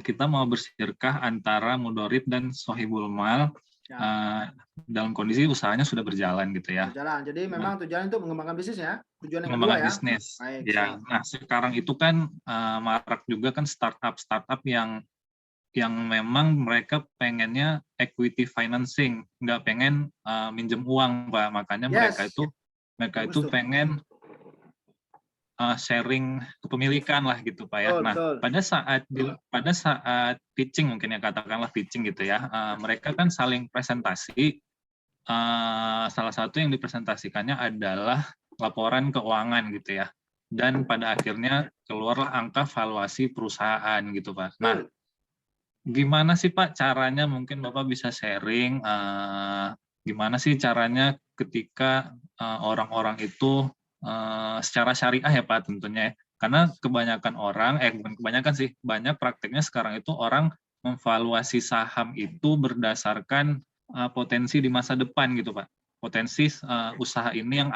kita mau bersedekah antara mudorid dan sohibul mal Ya, dalam kondisi usahanya sudah berjalan gitu ya. berjalan. Jadi memang tujuan itu mengembangkan bisnis ya. Tujuan yang kedua Pengembangan ya. bisnis. Baik, Ya, siap. nah sekarang itu kan marak juga kan startup yang memang mereka pengennya equity financing, nggak pengen minjem uang, Pak. Makanya mereka Yes, itu mereka bagus itu tuh. pengen sharing kepemilikan lah gitu, Pak ya. Betul, Nah, betul. pada saat pitching mungkin ya katakanlah pitching gitu ya, mereka kan saling presentasi. Salah satu yang dipresentasikannya adalah laporan keuangan gitu ya. Dan pada akhirnya keluarlah angka valuasi perusahaan gitu, Pak. Nah, Betul. gimana sih Pak caranya, mungkin Bapak bisa sharing, gimana sih caranya ketika orang-orang itu secara syariah ya Pak tentunya ya. Karena kebanyakan orang, bukan kebanyakan sih, banyak prakteknya sekarang itu orang memvaluasi saham itu berdasarkan potensi di masa depan gitu Pak. Potensi usaha ini yang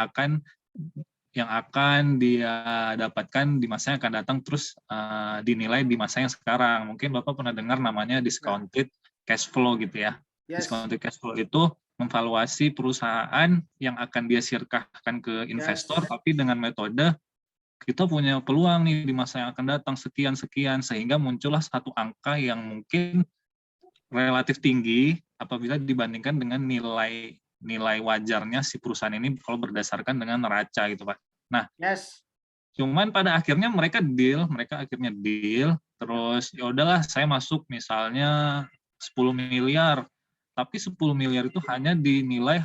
akan dia dapatkan di masa yang akan datang, terus dinilai di masa yang sekarang. Mungkin Bapak pernah dengar namanya Ya. discounted cash flow gitu ya. Yes, Discounted cash flow itu memvaluasi perusahaan yang akan dia sirkahkan ke investor, yes. tapi dengan metode kita punya peluang nih di masa yang akan datang sekian-sekian, sehingga muncullah satu angka yang mungkin relatif tinggi apabila dibandingkan dengan nilai nilai wajarnya si perusahaan ini kalau berdasarkan dengan neraca gitu Pak. Nah, Yes. cuman pada akhirnya mereka akhirnya deal, Ya. terus ya udahlah saya masuk misalnya 10 miliar, tapi 10 miliar itu hanya dinilai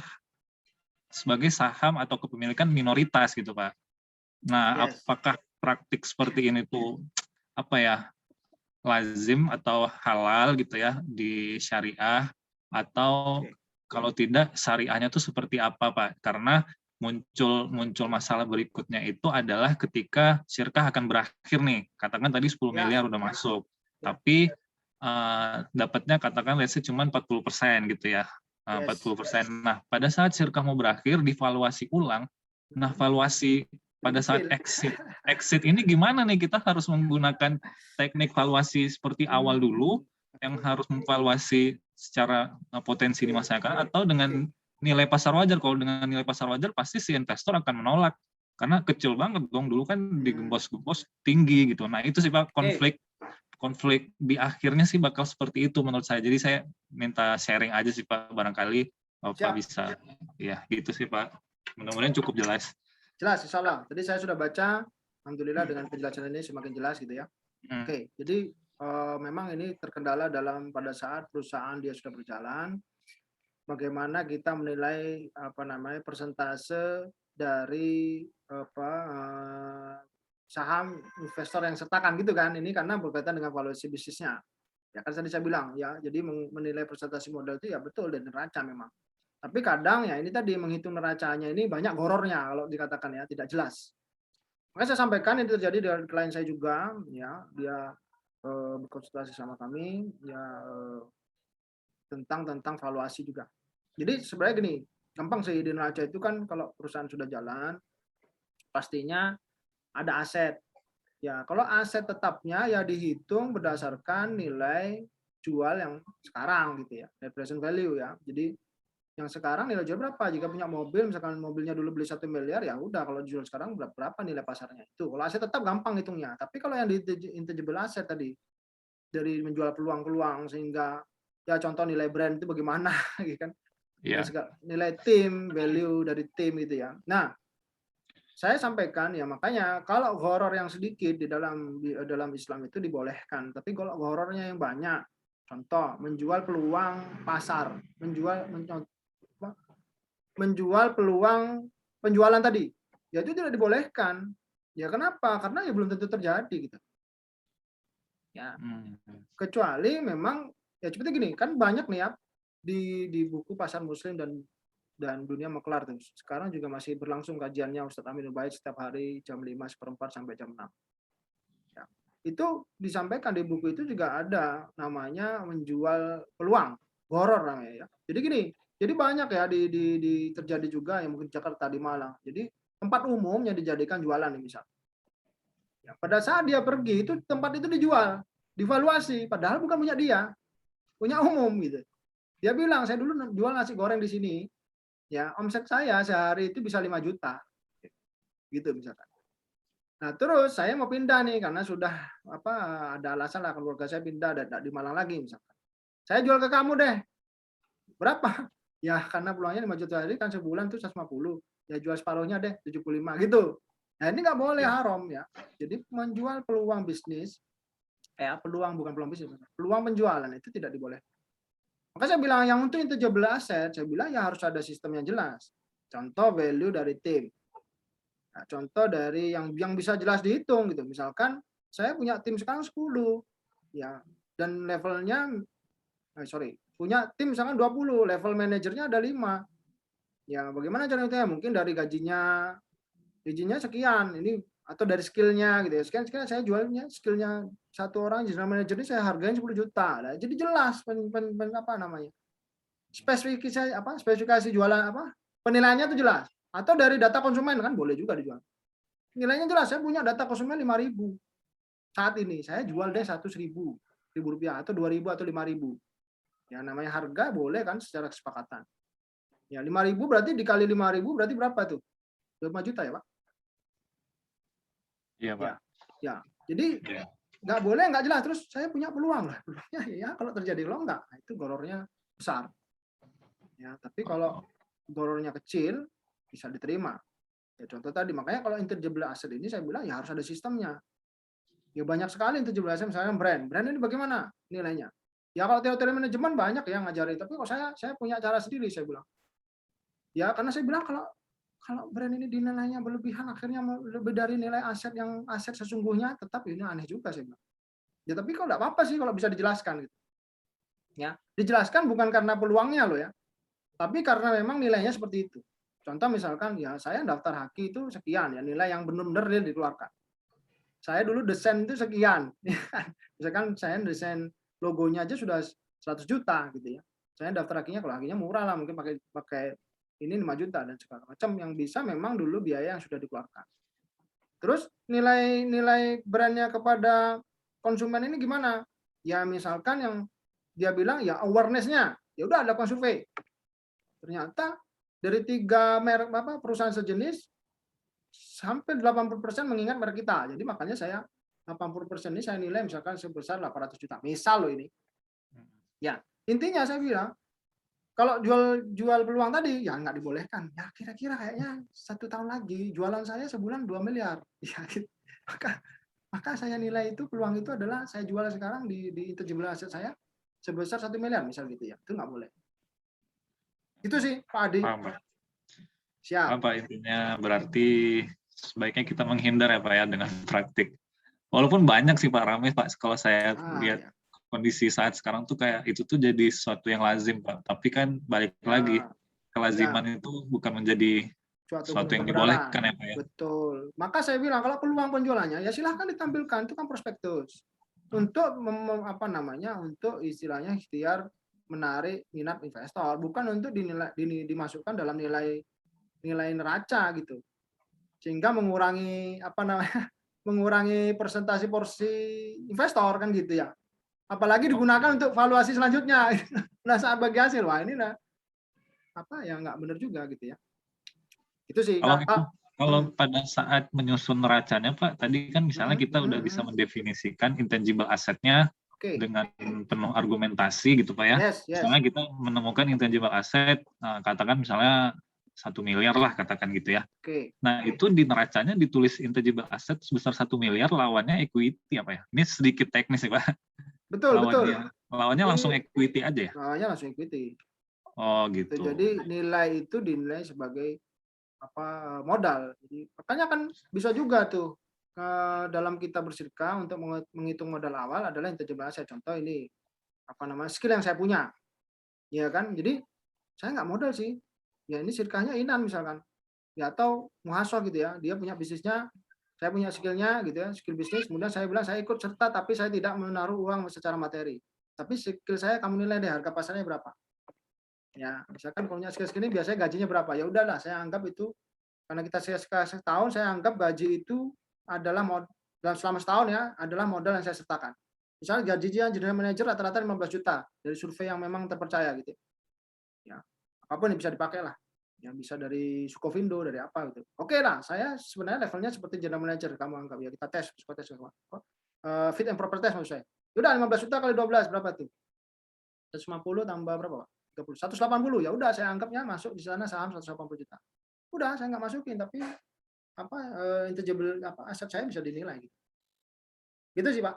sebagai saham atau kepemilikan minoritas gitu Pak. Nah, Yes. apakah praktik seperti ini tuh apa ya, lazim atau halal gitu ya di syariah, atau Oke. kalau tidak syariahnya tuh seperti apa Pak? Karena muncul muncul masalah berikutnya itu adalah ketika syirkah akan berakhir nih. Katakan tadi 10 Ya. miliar udah masuk, Ya. tapi dapatnya katakan let's say cuma 40% gitu ya. Yes. 40%. Nah, pada saat syirkah mau berakhir, divaluasi ulang. Nah, Mhm. valuasi pada saat Kecil. exit ini gimana nih? Kita harus menggunakan teknik valuasi seperti awal dulu, yang Oke. harus memvaluasi secara potensi di Oke. masa yang akan datang, atau dengan Oke. nilai pasar wajar. Kalau dengan nilai pasar wajar pasti si investor akan menolak karena kecil banget dong, dulu kan digembos-gembos tinggi gitu. Nah, itu sih Pak Oke. konflik konflik di akhirnya sih bakal seperti itu menurut saya. Jadi saya minta sharing aja sih Pak, barangkali Bapak Siap. bisa ya gitu sih Pak. Mudah-mudahan cukup jelas. Jelas, insya Allah. Tadi saya sudah baca, alhamdulillah dengan penjelasan ini semakin jelas gitu ya. Hmm. Oke, jadi memang ini terkendala dalam pada saat perusahaan dia sudah berjalan, bagaimana kita menilai apa namanya persentase dari apa saham investor yang sertakan gitu kan. Ini karena berkaitan dengan valuasi bisnisnya. Ya kan tadi saya bilang ya, jadi menilai presentasi modal itu ya betul dan neraca memang. Tapi kadang ya ini tadi menghitung neracanya ini banyak horornya kalau dikatakan ya, tidak jelas. Makanya saya sampaikan ini terjadi dengan klien saya juga, ya dia berkonsultasi sama kami, ya tentang valuasi juga. Jadi sebenarnya gini, gampang sih di neraca itu kan kalau perusahaan sudah jalan, pastinya ada aset. Ya, kalau aset tetapnya ya dihitung berdasarkan nilai jual yang sekarang gitu ya, net present value ya. Jadi yang sekarang nilai jual berapa? Jika punya mobil, misalkan mobilnya dulu beli 1 miliar, ya udah kalau jual sekarang berapa nilai pasarnya itu. Kalau aset tetap gampang hitungnya. Tapi kalau yang di intangible aset tadi, dari menjual peluang-peluang sehingga ya contoh nilai brand itu bagaimana gitu kan. Ya. Nilai tim, value dari tim gitu ya. Nah, saya sampaikan ya makanya kalau horor yang sedikit di dalam Islam itu dibolehkan, tapi kalau horornya yang banyak, contoh menjual peluang pasar, menjual peluang penjualan tadi, ya itu tidak dibolehkan. Ya kenapa? Karena ya belum tentu terjadi gitu. Ya, Hmm. kecuali memang ya seperti gini, kan banyak nih ya di buku Pasar Muslim dan dunia maklar tuh. Sekarang juga masih berlangsung kajiannya Ustadz Aminul Bait setiap hari jam 5:15 sampai jam 6. Ya. Itu disampaikan di buku itu juga ada namanya menjual peluang, horor namanya ya. Jadi gini, jadi banyak ya di terjadi juga yang mungkin Jakarta, di Malang. Jadi tempat umum yang dijadikan jualan nih misal. Ya, pada saat dia pergi itu tempat itu dijual. divaluasi, padahal bukan punya dia, punya umum gitu. Dia bilang, "Saya dulu jual nasi goreng di sini, ya omset saya sehari itu bisa 5 juta." Gitu misalkan. Nah, terus saya mau pindah nih karena sudah apa, ada alasan lah keluarga saya pindah dan di Malang lagi misalkan. "Saya jual ke kamu deh." "Berapa?" "Ya karena peluangnya 5 juta tadi kan sebulan tuh 150, ya jual separuhnya deh 75," gitu. Nah, ini nggak boleh, Iya. haram ya. Jadi menjual peluang bisnis, peluang bukan peluang bisnis, peluang penjualan itu tidak diboleh. Maka saya bilang yang untuk intangible asset, saya bilang ya harus ada sistem yang jelas. Contoh value dari tim. Nah, contoh dari yang bisa jelas dihitung gitu. Misalkan saya punya tim sekarang 10 ya dan levelnya punya tim misalkan 20, level manajernya ada 5. Ya bagaimana caranya? Mungkin dari gajinya sekian, ini atau dari skillnya gitu ya. Sekian-sekian saya jualnya skillnya satu orang general manager ini saya hargain 10 juta. Nah, jadi jelas apa namanya? Spesifikasi jualan penilaiannya itu jelas. Atau dari data konsumen kan boleh juga dijual. Nilainya jelas, saya punya data konsumen 5.000. Saat ini saya jual deh 100.000 rupiah atau 2.000 atau 5.000. Ya namanya harga boleh kan secara kesepakatan. Ya 5.000 berarti dikali 5.000 berarti berapa tuh? 5 juta ya Pak? Iya, Pak. Ya, ya. Jadi Iya. nggak boleh nggak jelas. Terus saya punya peluang lah. Peluangnya ya kalau terjadi longgar, nah itu gorornya besar. Ya, tapi kalau gorornya kecil bisa diterima. Ya contoh tadi, makanya kalau intangible asset ini saya bilang ya harus ada sistemnya. Ya banyak sekali intangible asset misalnya brand. Brand ini bagaimana nilainya? Ya kalau teori manajemen banyak yang ngajarin, tapi kok saya punya cara sendiri saya bilang. Ya karena saya bilang kalau kalau brand ini dinilainya berlebihan akhirnya lebih dari nilai aset yang aset sesungguhnya, tetap ini aneh juga saya bilang. Ya tapi kok enggak apa-apa sih kalau bisa dijelaskan gitu. Ya, dijelaskan bukan karena peluangnya loh ya, tapi karena memang nilainya seperti itu. Contoh misalkan ya saya daftar Haki itu sekian ya nilai yang benar-benar real dikeluarkan. Saya dulu desain itu sekian. Misalkan saya desain logonya aja sudah 100 juta gitu ya. Saya daftar Hakinya kalau Hakinya murah lah mungkin pakai pakai ini 5 juta dan segala macam yang bisa memang dulu biaya yang sudah dikeluarkan. Terus nilai brandnya kepada konsumen ini gimana? Ya misalkan yang dia bilang ya awareness-nya, ya udah lakukan survei. Ternyata dari 3 merek perusahaan sejenis sampai 80% mengingat merek kita. Jadi makanya saya 80% ini saya nilai misalkan sebesar 800 juta. Misal loh ini. Ya, intinya saya bilang kalau jual peluang tadi ya nggak dibolehkan. Ya kira-kira kayaknya 1 tahun lagi jualan saya sebulan 2 miliar. Ya, gitu. Maka maka saya nilai itu peluang itu adalah saya jual sekarang di intangible asset saya sebesar 1 miliar misal gitu ya. Itu nggak boleh. Itu sih Pak Adi. Paham, Pak. Siap. Paham, Pak. Intinya berarti sebaiknya kita menghindar ya, Pak ya, dengan praktik. Walaupun banyak sih Pak, ramai Pak, kalau saya lihat Ya. kondisi saat sekarang tuh kayak itu tuh jadi sesuatu yang lazim Pak. Tapi kan balik lagi, Ya, ya. kelaziman itu bukan menjadi Suatu sesuatu yang kebenaran. dibolehkan ya Pak ya. Betul. Maka saya bilang kalau peluang penjualannya ya silahkan ditampilkan itu kan prospektus untuk untuk istilahnya ikhtiar menarik minat investor, bukan untuk dimasukkan dalam nilai neraca gitu. Sehingga mengurangi mengurangi persentase porsi investor kan gitu ya. Apalagi digunakan untuk valuasi selanjutnya. Nah saat bagi hasil, wah ini lah ya nggak benar juga gitu ya. Itu sih Kalau itu, kalau hmm. pada saat menyusun neracanya Pak, tadi kan misalnya kita udah bisa Hmm. mendefinisikan intangible assetnya Oke. dengan penuh argumentasi gitu Pak ya. Yes. Misalnya kita menemukan intangible asset, katakan misalnya 1 miliar lah katakan gitu ya. Oke. Nah itu di neracanya ditulis intangible asset sebesar 1 miliar lawannya equity apa ya? Ini sedikit teknis ya Pak. Betul. Lawannya langsung Ini equity aja ya? namanya langsung equity. Oh gitu. Jadi nilai itu dinilai sebagai modal. Jadi makanya kan bisa juga tuh dalam kita bersirka untuk menghitung modal awal adalah intangible asset. Contoh ini skill yang saya punya, ya kan? Jadi saya nggak modal sih. Ya ini sirkanya Inan misalkan, ya atau Muhaso gitu ya. Dia punya bisnisnya, saya punya skillnya gitu ya, skill bisnis. Kemudian saya bilang saya ikut serta, tapi saya tidak menaruh uang secara materi. Tapi skill saya kamu nilai deh harga pasarnya berapa. Ya, misalkan kalau punya skill ini biasanya gajinya berapa? Ya udahlah, saya anggap itu karena kita setahun, saya anggap gaji itu adalah dalam selama setahun ya adalah modal yang saya sertakan. Misalnya gajinya general manager rata-rata 15 juta dari survei yang memang terpercaya gitu. Ya, apapun yang bisa dipakai lah. Yang bisa dari Sukovindo, dari apa gitu. Oke lah, saya sebenarnya levelnya seperti general manager kamu anggap ya, kita tes, psikotes fit and proper test maksud saya. Udah 15 juta kali 12 berapa tuh? 150 tambah berapa, Pak? 30, 180 ya udah saya anggapnya masuk di sana saham 180 juta. Udah saya nggak masukin tapi apa intangible apa aset saya bisa dinilai gitu. Gitu sih, Pak.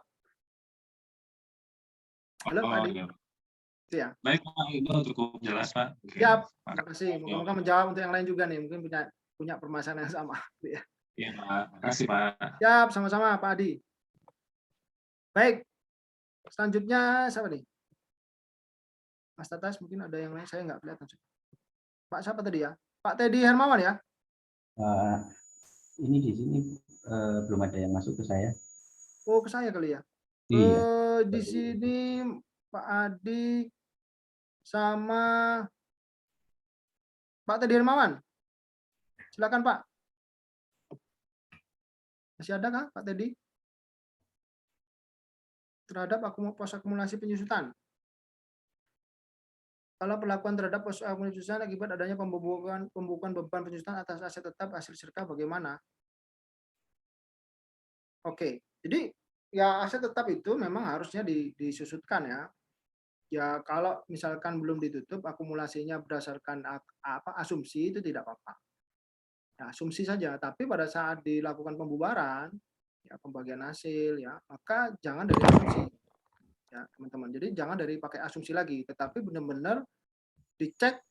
Halo, Pak Oh, Adi. ya. Itu ya. Baik, Pak, itu cukup jelas, Pak. Oke. Siap. Terima kasih. Moga-moga menjawab untuk yang lain juga nih. Mungkin punya permasalahan yang sama. Ya. Iya, Pak. Makasih, Pak. Siap, sama-sama Pak Adi. Baik. Selanjutnya siapa nih? Mas Tatas mungkin ada yang lain, saya nggak kelihatan. Pak siapa tadi ya? Pak Teddy Hermawan ya? Ini di sini belum ada yang masuk ke saya. Oh, ke saya kali ya? Iya. Di sini Pak Adi sama Pak Teddy Hermawan. Silakan Pak. Masih ada kah Pak Teddy? Terhadap pos akumulasi penyusutan. Kalau perlakuan terhadap pos akumulasi penyusutan akibat adanya pembukuan beban penyusutan atas aset tetap hasil sirka bagaimana? Oke, jadi ya aset tetap itu memang harusnya disusutkan ya. Ya kalau misalkan belum ditutup akumulasinya berdasarkan asumsi itu tidak apa-apa. Ya, asumsi saja, tapi pada saat dilakukan pembubaran, ya pembagian hasil ya, maka jangan dari asumsi. Ya, teman-teman. Jadi jangan dari pakai asumsi lagi, tetapi benar-benar dicek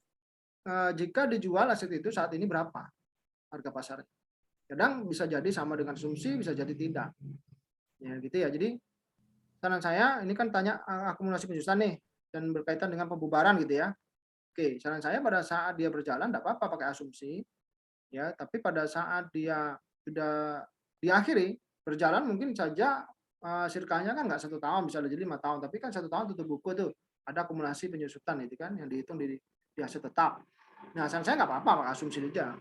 jika dijual aset itu saat ini berapa harga pasarnya. Kadang bisa jadi sama dengan asumsi, bisa jadi tidak. Ya gitu ya. Jadi saran saya ini kan tanya akumulasi penyusutan nih dan berkaitan dengan pembubaran gitu ya. Oke, saran saya pada saat dia berjalan tidak apa-apa pakai asumsi ya, tapi pada saat dia sudah diakhiri berjalan mungkin saja sirkanya kan nggak 1 tahun, bisa jadi 5 tahun, tapi kan 1 tahun tutup buku tuh ada akumulasi penyusutan itu kan yang dihitung di aset tetap. Nah, saran saya nggak apa-apa pakai asumsi aja.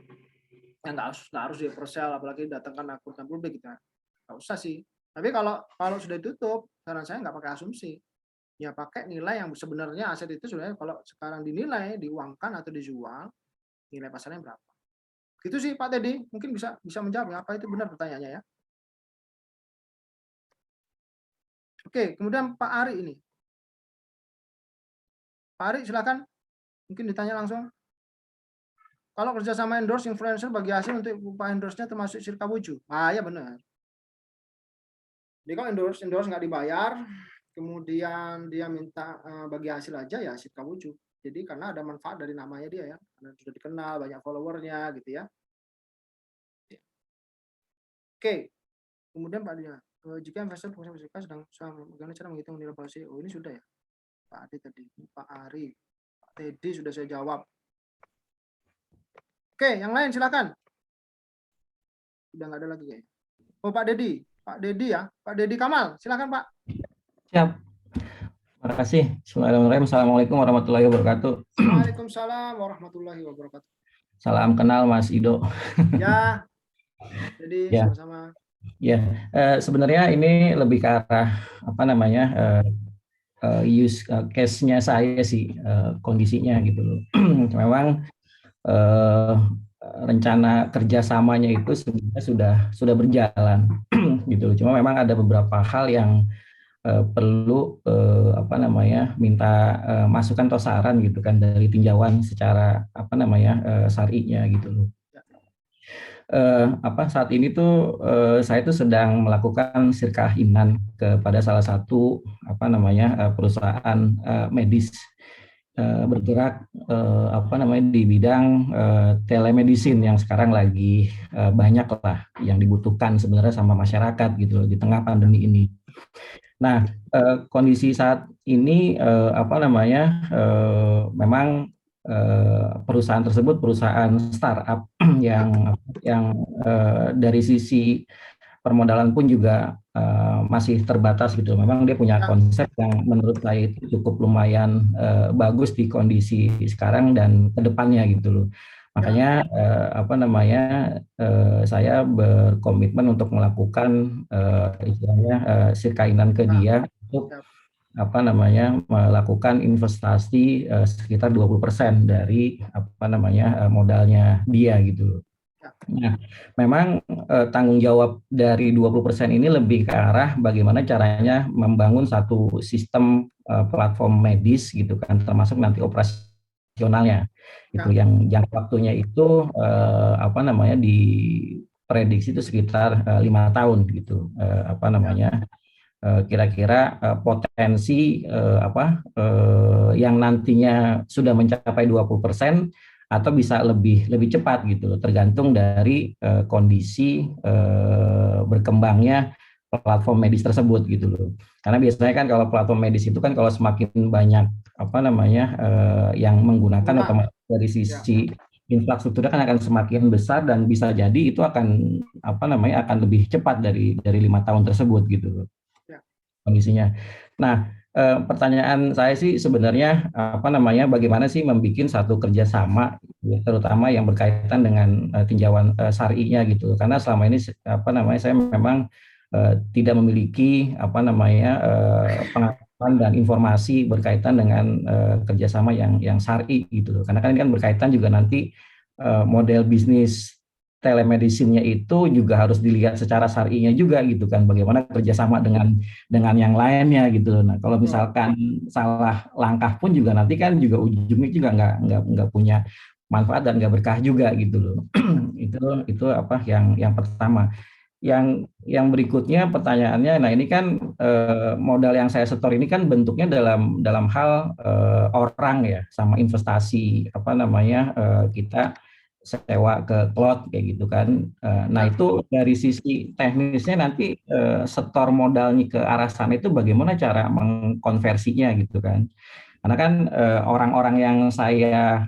Ya nggak harus di persel apalagi datangkan akuntan publik gitu. Nggak usah sih. Tapi kalau sudah ditutup, saran saya nggak pakai asumsi. Ya pakai nilai yang sebenarnya aset itu sebenarnya kalau sekarang dinilai, diuangkan atau dijual, nilai pasarnya berapa. Gitu sih Pak Teddy, mungkin bisa menjawab ya, apa itu benar pertanyaannya ya. Oke, kemudian Pak Ari ini. Pak Ari silakan, mungkin ditanya langsung. Kalau kerjasama endorse influencer bagi hasil untuk upah endorse-nya termasuk sirka wuju. Ah ya benar. Jadi kalau endorse nggak dibayar, kemudian dia minta bagi hasil aja ya sirka wuju. Jadi karena ada manfaat dari namanya dia ya, karena sudah dikenal banyak followernya gitu ya. Oke, kemudian Pak Dia, jika investor pengusaha sedang bagaimana cara menghitung nilai policy? Oh ini sudah ya, Pak Adi tadi, Pak Ari, Pak Teddy sudah saya jawab. Oke, yang lain silakan. Udah nggak ada lagi kayaknya. Oh Pak Deddy ya, Pak Deddy Kamal, silakan Pak. Siap. Terima kasih. Assalamualaikum warahmatullahi wabarakatuh. Waalaikumsalam warahmatullahi wabarakatuh. Salam kenal Mas Ido. Ya, jadi ya. sama-sama. Ya, sebenarnya ini lebih ke arah apa namanya use case-nya saya sih, kondisinya gitu loh. Memang rencana kerjasamanya itu sebenarnya sudah berjalan gitu loh. Cuma memang ada beberapa hal yang perlu apa namanya minta masukan atau saran gitu kan dari tinjauan secara apa namanya syar'inya gitu loh. Saat ini tuh saya tuh sedang melakukan sirkah inan kepada salah satu apa namanya perusahaan medis bergerak apa namanya di bidang telemedicine yang sekarang lagi banyak lah yang dibutuhkan sebenarnya sama masyarakat gitu loh di tengah pandemi ini. Nah, kondisi saat ini apa namanya memang perusahaan tersebut perusahaan startup yang dari sisi permodalan pun juga masih terbatas gitu. Memang dia punya konsep yang menurut saya itu cukup lumayan bagus di kondisi sekarang dan kedepannya gitu loh. Makanya apa namanya saya berkomitmen untuk melakukan istilahnya sirkainan ke dia untuk melakukan investasi sekitar 20% dari modalnya dia gitu. Nah, memang tanggung jawab dari 20% ini lebih ke arah bagaimana caranya membangun satu sistem platform medis gitu kan, termasuk nanti operasionalnya. Itu yang jangka waktunya itu diprediksi itu sekitar 5 tahun gitu. Kira-kira potensi yang nantinya sudah mencapai 20% atau bisa lebih cepat gitu, tergantung dari kondisi berkembangnya platform medis tersebut gitu loh. Karena biasanya kan kalau platform medis itu kan kalau semakin banyak yang menggunakan otomatis dari sisi infrastrukturnya kan akan semakin besar dan bisa jadi itu akan akan lebih cepat dari 5 tahun tersebut gitu kondisinya. Nah, pertanyaan saya sih sebenarnya bagaimana sih membuat satu kerjasama, terutama yang berkaitan dengan tinjauan syar'inya gitu. Karena selama ini saya memang tidak memiliki pengetahuan dan informasi berkaitan dengan kerjasama yang syar'i gitu. Karena kan ini kan berkaitan juga nanti model bisnis telemedicine-nya itu juga harus dilihat secara syar'inya juga gitu kan, bagaimana kerjasama dengan yang lainnya gitu. Nah, kalau misalkan salah langkah pun juga nanti kan juga ujungnya juga nggak punya manfaat dan nggak berkah juga gitu loh. itu yang pertama. Yang berikutnya pertanyaannya, nah ini kan modal yang saya setor ini kan bentuknya dalam hal orang ya, sama investasi kita sewa ke cloud kayak gitu kan. Nah itu dari sisi teknisnya nanti setor modalnya ke arah sana itu bagaimana cara mengkonversinya gitu kan. Karena kan orang-orang yang saya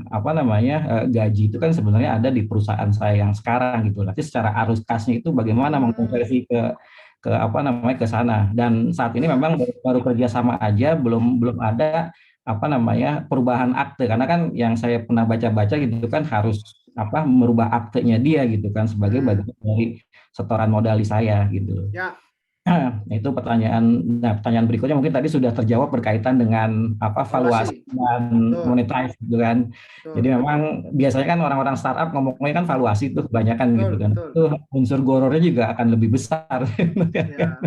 gaji itu kan sebenarnya ada di perusahaan saya yang sekarang gitu. Nanti secara arus kasnya itu bagaimana mengkonversi ke sana. Dan saat ini memang baru kerjasama aja, belum ada perubahan akte, karena kan yang saya pernah baca-baca gitu kan harus merubah aktenya dia gitu kan sebagai bagian dari setoran modal di saya gitu. Ya. Nah, itu pertanyaan berikutnya mungkin tadi sudah terjawab berkaitan dengan valuasi dan monetize gitu kan. Jadi memang biasanya kan orang-orang startup ngomongnya kan valuasi tuh kebanyakan gitu kan. Itu unsur gorornya juga akan lebih besar. Ya.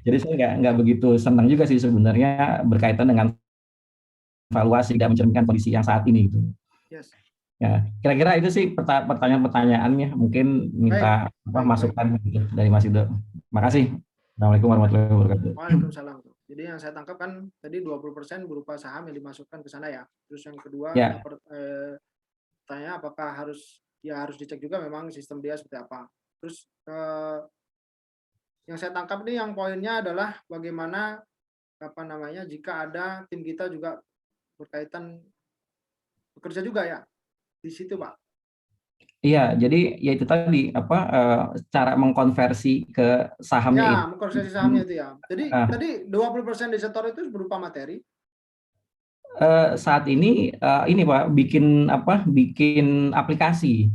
Jadi saya nggak begitu senang juga sih sebenarnya berkaitan dengan valuasi, tidak mencerminkan kondisi yang saat ini gitu. Yes. Ya, kira-kira itu sih pertanyaan-pertanyaannya. Mungkin minta masukan gitu dari Mas Yudo. Makasih. Assalamualaikum warahmatullahi wabarakatuh. Waalaikumsalam. Jadi yang saya tangkap kan tadi 20% berupa saham yang dimasukkan ke sana ya. Terus yang kedua, tanya apakah harus dicek juga memang sistem dia seperti apa. Terus yang saya tangkap nih yang poinnya adalah bagaimana jika ada tim kita juga berkaitan bekerja juga ya di situ, Pak. Iya, jadi ya itu tadi cara mengkonversi ke sahamnya itu. Ya, mengkonversi sahamnya itu ya. Jadi tadi 20% disetor itu berupa materi. Saat ini ini Pak bikin aplikasi.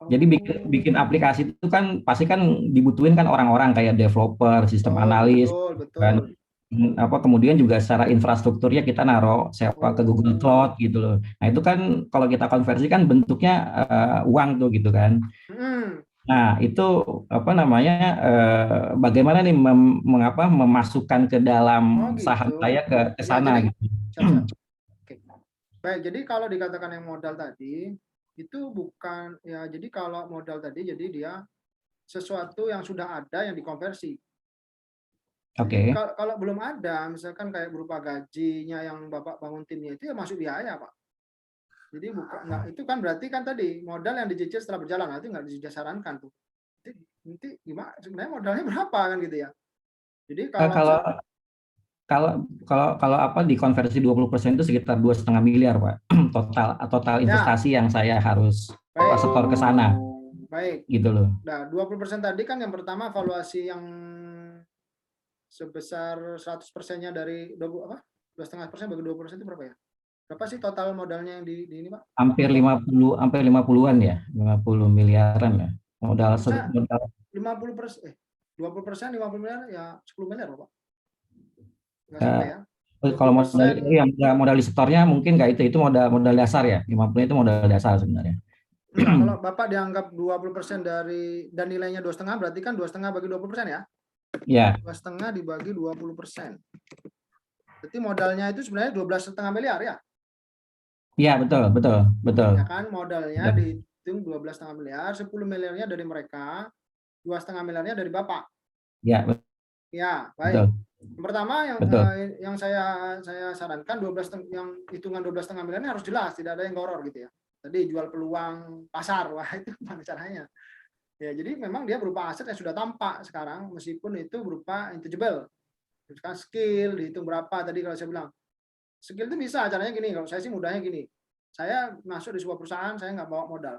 Jadi bikin aplikasi itu kan pasti kan dibutuhin kan orang-orang kayak developer, sistem analis, betul. Kemudian juga secara infrastrukturnya kita naruh sewa ke Google Cloud gitu loh. Nah itu kan kalau kita konversi kan bentuknya uang tuh gitu kan. Nah itu bagaimana nih memasukkan ke dalam saham saya ke sana gitu. Oke. Baik, jadi kalau dikatakan yang modal tadi itu bukan ya, jadi kalau modal tadi jadi dia sesuatu yang sudah ada yang dikonversi. Oke. Kalau belum ada, misalkan kayak berupa gajinya yang Bapak bangun timnya itu ya masuk biaya, Pak. Jadi itu kan berarti kan tadi modal yang dicicil setelah berjalan, itu nggak disarankan tuh. Nanti gimana? Sebenarnya modalnya berapa kan gitu ya? Jadi kalau dikonversi 20% itu sekitar 2,5 miliar Pak, total investasi yang saya harus setor ke sana. Baik. Gitu loh. Nah, 20% tadi kan yang pertama valuasi yang sebesar 100%-nya dari 2,5% bagi 20% itu berapa ya? Berapa sih total modalnya yang di ini, Pak? Hampir 50-an ya, 50 miliaran ya. Modal 50%, 20%, 50 miliar ya 10 miliar, Pak. Nggak sampai ya. Kalau modal 20%. yang modal di setornya mungkin nggak itu modal dasar ya, 50 itu modal dasar sebenarnya. Enggak, kalau Bapak dianggap 20% dari dan nilainya 2,5 berarti kan 2,5 bagi 20% ya? Ya, 2,5 dibagi 20%. Berarti modalnya itu sebenarnya 12,5 miliar ya? iya betul, betul, betul, Ya kan modalnya betul. dihitung 12,5 miliar, 10 miliarnya dari mereka, 2,5 miliarnya dari Bapak. Ya, Ya, baik. betul, Yang pertama betul. yang saya sarankan 12 yang hitungan 12,5 miliar ini harus jelas, tidak ada yang goror gitu ya. Tadi jual peluang pasar, wah itu gimana caranya? Ya, jadi memang dia berupa aset yang sudah tampak sekarang, meskipun itu berupa intangible. Misalkan skill, dihitung berapa tadi kalau saya bilang. Skill itu bisa, caranya gini, kalau saya sih mudahnya gini. Saya masuk di sebuah perusahaan, saya nggak bawa modal.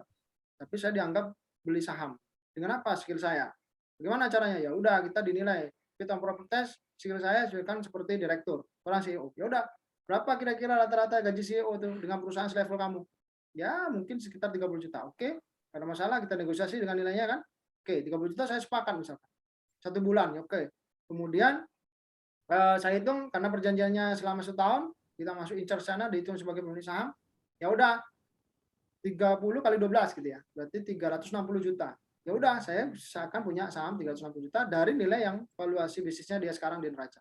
Tapi saya dianggap beli saham. Dengan apa skill saya? Bagaimana caranya? Ya udah kita dinilai. Fit and proper test, skill saya kan seperti direktur, orang CEO. Ya udah, berapa kira-kira rata-rata gaji CEO itu dengan perusahaan selevel kamu? Ya, mungkin sekitar 30 juta. Oke, nggak ada masalah, kita negosiasi dengan nilainya kan. Oke, 30 juta saya sepakat misalkan. 1 bulan, oke. Kemudian saya hitung karena perjanjiannya selama setahun, kita masuk incar sana dihitung sebagai pemilik saham. Ya udah, 30 kali 12 gitu ya. Berarti 360 juta. Ya udah, saya seakan punya saham 360 juta dari nilai yang valuasi bisnisnya dia sekarang di neraca.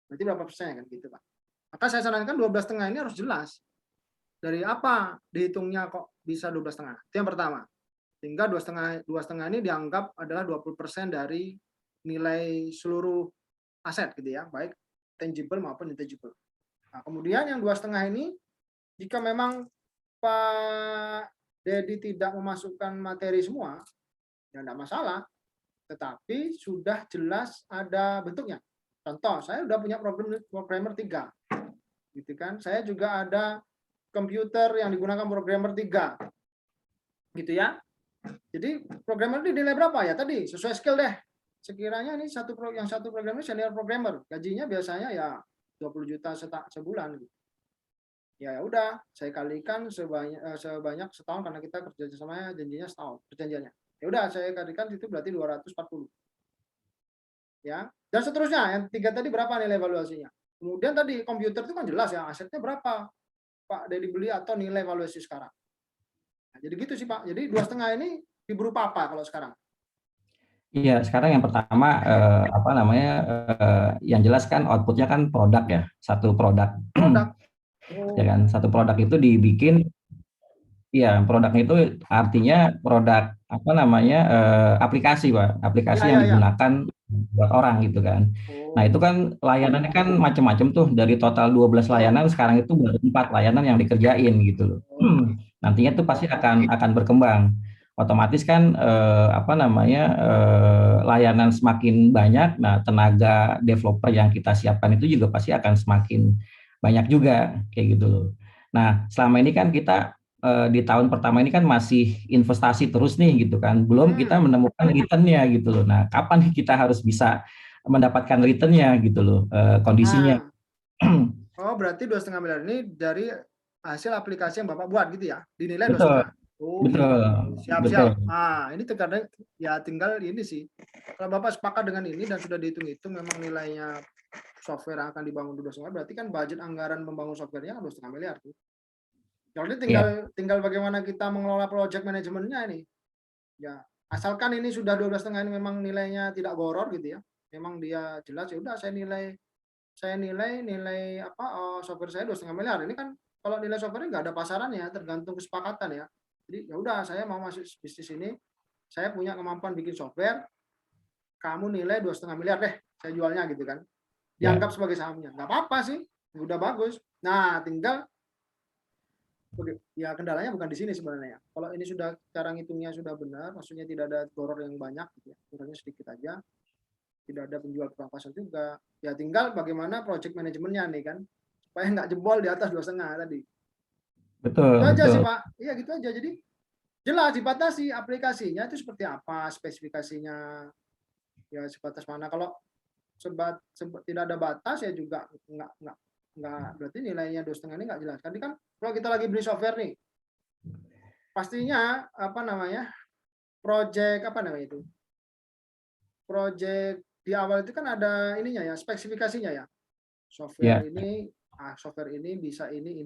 Berarti berapa persen kan gitu, Pak. Maka saya sarankan 12,5 ini harus jelas. Dari apa dihitungnya kok bisa 12,5? Itu yang pertama. Sehingga 2,5 ini dianggap adalah 20% dari nilai seluruh aset gitu ya, baik tangible maupun intangible. Nah, kemudian yang 2,5 ini jika memang Pak Dedi tidak memasukkan materi semua, ya tidak masalah. Tetapi sudah jelas ada bentuknya. Contoh, saya sudah punya programmer 3. Gitu kan. Saya juga ada komputer yang digunakan programmer 3. Gitu ya. Jadi programmer ini nilai berapa ya? Tadi sesuai skill deh. Sekiranya ini satu programmer senior programmer. Gajinya biasanya ya 20 juta sebulan. Ya udah, saya kalikan sebanyak setahun karena kita kerja sama janjinya setahun perjanjiannya. Ya udah, saya kalikan itu berarti 240. Ya. Dan seterusnya, yang 3 tadi berapa nilai valuasinya? Kemudian tadi komputer itu kan jelas ya, asetnya berapa Pak Dedi beli atau nilai valuasi sekarang. Nah, jadi gitu sih Pak. Jadi 2,5 ini berupa apa kalau sekarang? Iya, sekarang yang pertama apa namanya yang jelas kan outputnya kan produk ya, satu produk. Produk. Ya kan, Oh. satu produk itu dibikin. Iya, produknya itu artinya produk apa namanya aplikasi, Pak. Aplikasi Ya, yang ya, ya. digunakan buat orang gitu kan. Nah, itu Oh. kan layanannya kan macam-macam tuh. Dari total 12 Betul. layanan sekarang itu baru 4 layanan yang dikerjain gitu loh. Oke. Nantinya tuh pasti akan berkembang. Otomatis kan apa namanya layanan semakin banyak, nah tenaga developer yang kita siapkan itu juga pasti akan semakin banyak juga kayak gitu loh. Nah, selama ini kan kita di tahun pertama ini kan masih investasi terus nih gitu kan, belum kita menemukan returnnya gitu loh. Nah, kapan kita harus bisa mendapatkan returnnya gitu loh kondisinya. Nah, oh berarti 2,5 miliar ini dari hasil aplikasi yang Bapak buat gitu ya? Dinilai Betul, 2,5. Oh betul, gitu. betul. Siap-siap. Ah, ini terkadang ya tinggal ini sih. Kalau Bapak sepakat dengan ini dan sudah dihitung-hitung memang nilainya software yang akan dibangun 2,5 berarti kan budget anggaran membangun softwarenya kan 2,5 miliar tuh. Jadi Ya, tinggal bagaimana kita mengelola project manajemennya ini. Ya, asalkan ini sudah 12,5 ini memang nilainya tidak goror gitu ya. Memang dia jelas ya udah saya nilai apa software saya 2,5 miliar. Ini kan kalau nilai software nggak ada pasarannya, tergantung kesepakatan ya. Jadi ya udah saya mau masuk bisnis ini, saya punya kemampuan bikin software, kamu nilai 2,5 miliar deh, saya jualnya gitu kan. ya, Dianggap sebagai sahamnya. Nggak apa-apa sih, udah bagus. Nah, tinggal ya kendalanya bukan di sini sebenarnya. Kalau ini sudah cara ngitungnya sudah benar, maksudnya tidak ada goror yang banyak, gitu ya. Gorornya sedikit aja, tidak ada penjual tukang pasar juga. Ya tinggal bagaimana project manajemennya nih kan, supaya nggak jebol di atas 2,5 tadi. betul, Itu aja betul. sih Pak. Iya gitu aja. Jadi jelas dibatasi aplikasinya itu seperti apa, spesifikasinya ya sebatas mana. Kalau tidak ada batas ya juga nggak berarti nilainya 2,5 ini nggak jelas. Tadi kan kalau kita lagi beli software nih, pastinya apa namanya project apa namanya itu project di awal itu kan ada ininya ya spesifikasinya ya. Ya, software ini bisa ini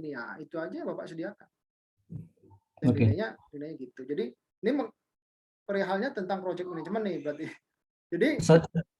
ya, itu aja Bapak sediakan. Dan oke. nilainya gitu. Jadi ini perihalnya tentang project management nih berarti. Jadi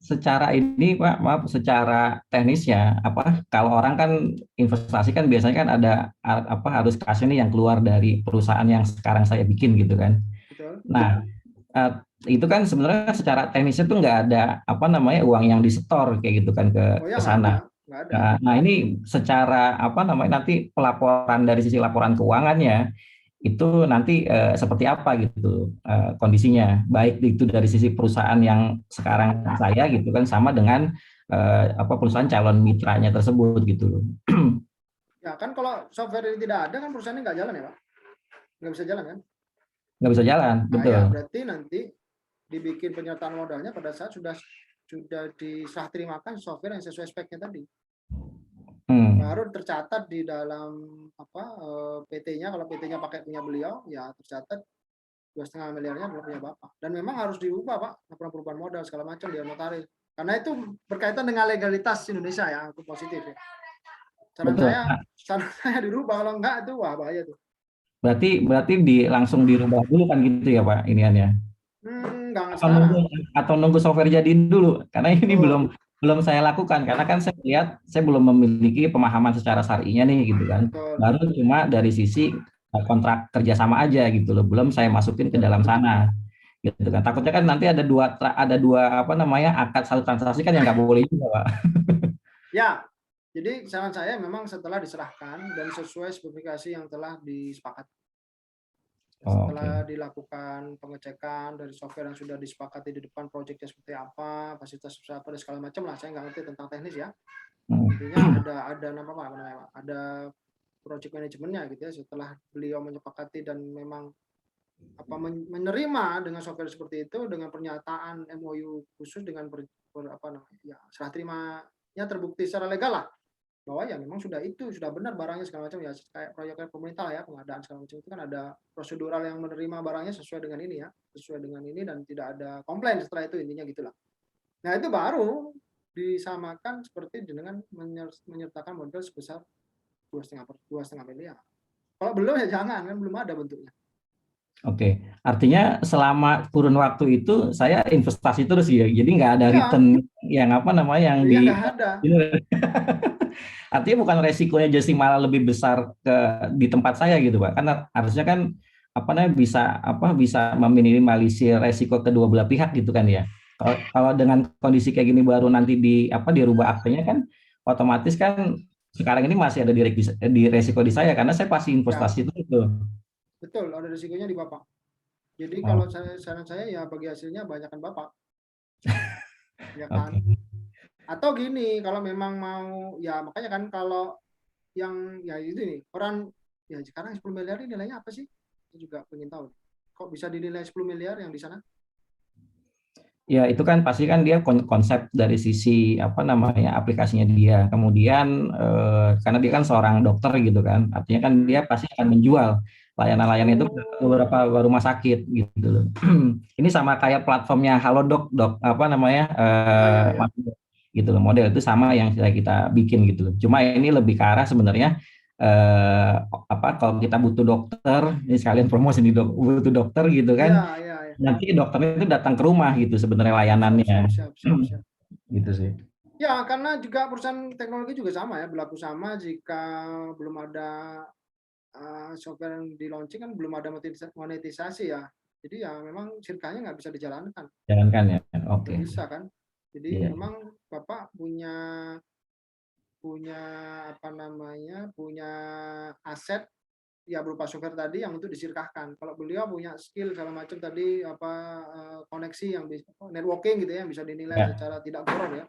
Secara ini Pak, maaf, secara teknisnya apa kalau orang kan investasi kan biasanya kan ada apa harus kasih nih yang keluar dari perusahaan yang sekarang saya bikin gitu kan. betul. Nah, eh, itu kan sebenarnya secara teknisnya tuh nggak ada apa namanya uang yang disetor kayak gitu kan Oh ya ke sana. nggak ada. Nah, ini secara apa namanya nanti pelaporan dari sisi laporan keuangannya itu nanti seperti apa gitu kondisinya, baik itu dari sisi perusahaan yang sekarang saya gitu kan sama dengan apa perusahaan calon mitranya tersebut gitu loh. Ya kan kalau software ini tidak ada kan perusahaannya nggak jalan ya Pak, nggak bisa jalan kan. Nggak bisa jalan, Nah betul. ya berarti nanti dibikin penyertaan modalnya pada saat sudah diserah terimakan software yang sesuai speknya tadi. Baru tercatat di dalam PT-nya, kalau PT-nya pakai punya beliau ya tercatat 2,5 miliarnya belum punya Bapak. Dan memang harus diubah Pak, laporan perubahan modal segala macam dia notaris. Karena itu berkaitan dengan legalitas Indonesia ya, aku positif ya. Saran Betul. saya dirubah, kalau enggak itu wah bahaya tuh. Berarti langsung dirubah dulu kan gitu ya Pak iniannya. Jangan Atau sekarang. nunggu software jadi dulu karena ini Betul. belum saya lakukan karena kan saya lihat saya belum memiliki pemahaman secara syar'inya nih gitu kan. Betul. Baru cuma dari sisi kontrak kerjasama aja gitu loh, belum saya masukin ke dalam sana gitu kan. Takutnya kan nanti ada dua apa namanya akad satu transaksi kan yang nggak boleh juga Pak. Ya, jadi saran saya memang setelah diserahkan dan sesuai spesifikasi yang telah disepakati. Oh, Setelah oke. dilakukan pengecekan dari software yang sudah disepakati di depan, proyeknya seperti apa, fasilitas seperti apa, dan segala macam lah. Saya nggak ngerti tentang teknis ya. Intinya ada namanya, ada project manajemennya gitu ya. Setelah beliau menyepakati dan memang menerima dengan software seperti itu dengan pernyataan MOU khusus dengan serah terimanya terbukti secara legal lah bahwa ya memang sudah benar barangnya segala macam ya, kayak proyek pemerintah ya, pengadaan segala macam itu kan ada prosedural yang menerima barangnya sesuai dengan ini ya, sesuai dengan ini dan tidak ada komplain setelah itu, intinya gitulah. Nah itu baru disamakan seperti dengan menyertakan modal sebesar 2,5 miliar. Kalau belum ya jangan, kan belum ada bentuknya. Oke, artinya selama kurun waktu itu saya investasi terus ya, jadi nggak ada Iya, return yang apa namanya yang iya nggak ada. artinya bukan resikonya jadi malah lebih besar di tempat saya gitu Pak, karena harusnya kan apa namanya bisa meminimalisir resiko kedua belah pihak gitu kan ya. Kalau dengan kondisi kayak gini baru nanti dirubah aktenya kan, otomatis kan sekarang ini masih ada di resiko di saya karena saya pasti Ya, investasi itu. betul, ada risikonya di Bapak. Jadi Oh, kalau saran saya ya bagi hasilnya banyakkan Bapak, ya kan? oke. Atau gini, kalau memang mau ya makanya kan kalau yang ya itu nih, orang ya sekarang 10 miliar ini nilainya apa sih? Saya juga pengen tahu. Kok bisa dinilai 10 miliar yang di sana? Ya, itu kan pasti kan dia konsep dari sisi apa namanya aplikasinya dia. Kemudian karena dia kan seorang dokter gitu kan, artinya kan dia pasti akan menjual layanan-layanan itu ke Oh, beberapa rumah sakit gitu loh. Ini sama kayak platformnya Halodoc, dok apa namanya ya ya ya. gitu loh. Model itu sama yang sudah kita bikin gitu loh. Cuma ini lebih ke arah sebenarnya eh, apa kalau kita butuh dokter, ini sekalian promosi nih butuh dokter gitu kan, Ya ya ya. nanti dokternya itu datang ke rumah gitu sebenarnya Siap layanannya. siap siap siap siap. Gitu sih. Ya, karena juga perusahaan teknologi juga sama ya, berlaku sama jika belum ada software yang di launching kan belum ada monetisasi ya. Jadi ya memang sirkanya nggak bisa dijalankan. Jalankan ya. Oke. Nggak bisa kan. Jadi Iya. memang Bapak punya punya punya aset ya berupa software tadi yang untuk disirkahkan. Kalau beliau punya skill segala macam tadi koneksi yang bisa networking gitu ya yang bisa dinilai Ya. secara tidak gor ya.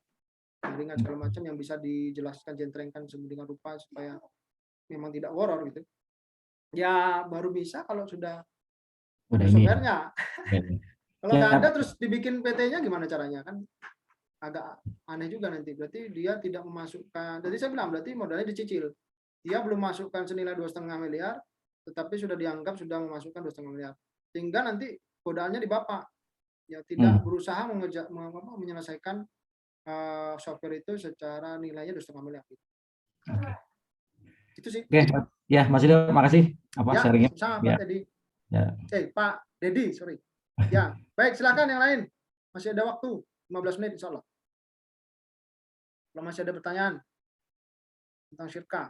Jaringan segala macam yang bisa dijelaskan jentrengkan sedemikian rupa supaya memang tidak horor gitu. Ya baru bisa kalau sudah ada Udah ini. softwarenya. Ya. Kalau Ya. nggak ada terus dibikin PT-nya gimana caranya kan? Agak aneh juga nanti. Berarti dia tidak memasukkan. Jadi saya bilang berarti modalnya dicicil. Dia belum masukkan senilai 2,5 miliar, tetapi sudah dianggap sudah memasukkan 2,5 miliar. Sehingga nanti godaannya di Bapak. Ya tidak berusaha menyelesaikan software itu secara nilainya 2,5 miliar. Gitu. Oke. Itu sih. Oke, ya Mas Yudo, makasih apa Ya, sharingnya. sama Ya. Pak Teddy. Ya. Pak Dedi, sorry. Ya, baik, silakan yang lain. Masih ada waktu 15 menit insya Allah. Kalau masih ada pertanyaan tentang Syirka.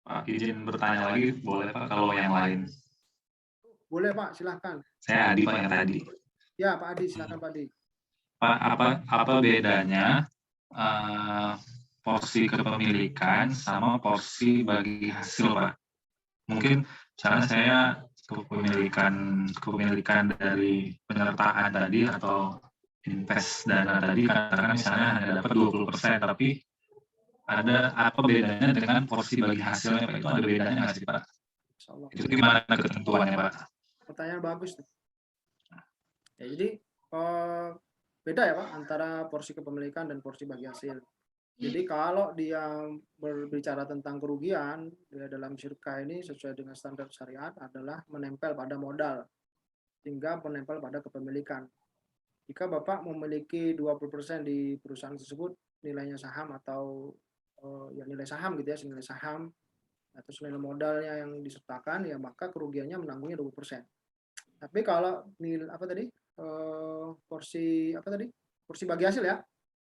Pak, izin bertanya lagi, boleh Pak kalau yang lain? Boleh Pak, silahkan. Saya Adi Pak yang tadi. Ya Pak Adi, silahkan Pak Adi. Pak, apa bedanya porsi kepemilikan sama porsi bagi hasil, Pak? Mungkin misalnya saya kepemilikan dari penyertaan tadi atau invest dana tadi, katakan misalnya hanya dapat 20%, tapi ada apa bedanya dengan porsi bagi hasilnya, Pak? Itu ada bedanya nggak sih, Pak? Itu gimana ketentuannya, Pak? Pertanyaan bagus. Ya, jadi beda ya Pak antara porsi kepemilikan dan porsi bagi hasil. Jadi kalau dia berbicara tentang kerugian, dia dalam syirka ini sesuai dengan standar syariat adalah menempel pada modal hingga menempel pada kepemilikan. Jika Bapak memiliki 20% di perusahaan tersebut, nilainya saham atau ya nilai saham gitu ya, nilai saham atau nilai modalnya yang disertakan, ya maka kerugiannya menanggungnya 20%. Tapi kalau nilai apa tadi? Porsi apa tadi? Porsi bagi hasil ya.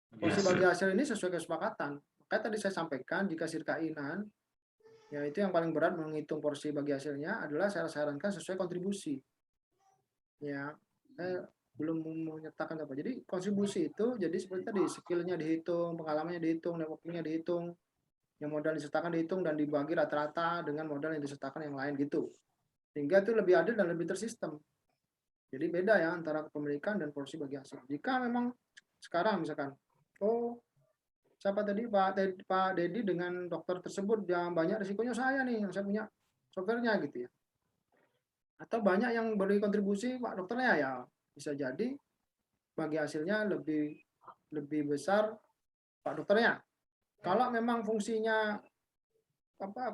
Porsi bagi hasil ini sesuai kesepakatan. Makanya tadi saya sampaikan jika syirka inan, ya itu yang paling berat menghitung porsi bagi hasilnya adalah saya sarankan sesuai kontribusi. Ya, saya belum menyertakan apa. Jadi kontribusi itu jadi seperti tadi skillnya dihitung, pengalamannya dihitung, networkingnya dihitung, yang modal disertakan dihitung dan dibagi rata-rata dengan modal yang disertakan yang lain gitu. Sehingga itu lebih adil dan lebih tersistem. Jadi beda ya antara kepemilikan dan porsi bagi hasil. Jika memang sekarang misalkan, siapa tadi Pak Dedi dengan dokter tersebut yang banyak risikonya saya nih, yang saya punya softwarenya gitu ya. Atau banyak yang beri kontribusi Pak dokternya ya, bisa jadi bagi hasilnya lebih besar Pak dokternya. Kalau memang fungsinya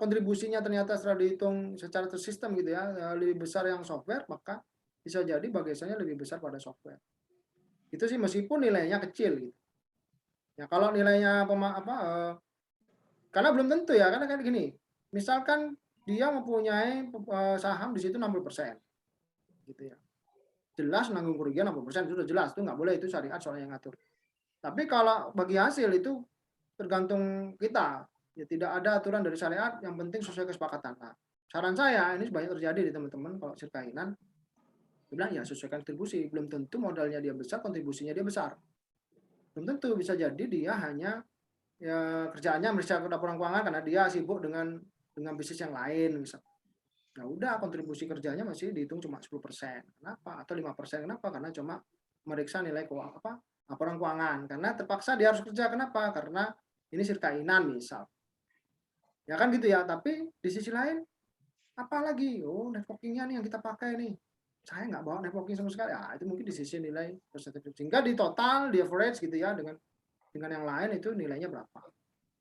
kontribusinya ternyata setelah dihitung secara tersistem gitu ya, lebih besar yang software, maka bisa jadi bagi hasilnya lebih besar pada software. Itu sih meskipun nilainya kecil gitu. Ya kalau nilainya karena belum tentu ya, karena kan gini, misalkan dia mempunyai saham di situ 60%, gitu ya. Jelas nanggung kerugian 60%, itu sudah jelas, itu nggak boleh, itu syariat soalnya yang ngatur. Tapi kalau bagi hasil itu tergantung kita, ya tidak ada aturan dari syariat, yang penting sesuai kesepakatan. Nah, saran saya ini banyak terjadi di teman-teman kalau syirka inan, bilang ya sesuaikan kontribusi, belum tentu modalnya dia besar, kontribusinya dia besar. Belum tentu, bisa jadi dia hanya ya kerjaannya meriksa laporan keuangan karena dia sibuk dengan bisnis yang lain misalnya. Ya udah kontribusi kerjanya masih dihitung cuma 10%. Kenapa? Atau 5%. Kenapa? Karena cuma meriksa nilai keuangan laporan keuangan. Karena terpaksa dia harus kerja. Kenapa? Karena ini syirka inan misal. Ya kan gitu ya. Tapi di sisi lain apalagi? Networkingnya nih yang kita pakai nih. Saya nggak bawa networking sama sekali. Ya, itu mungkin di sisi nilai persentase. Sehingga di total, di average gitu ya, dengan yang lain itu nilainya berapa.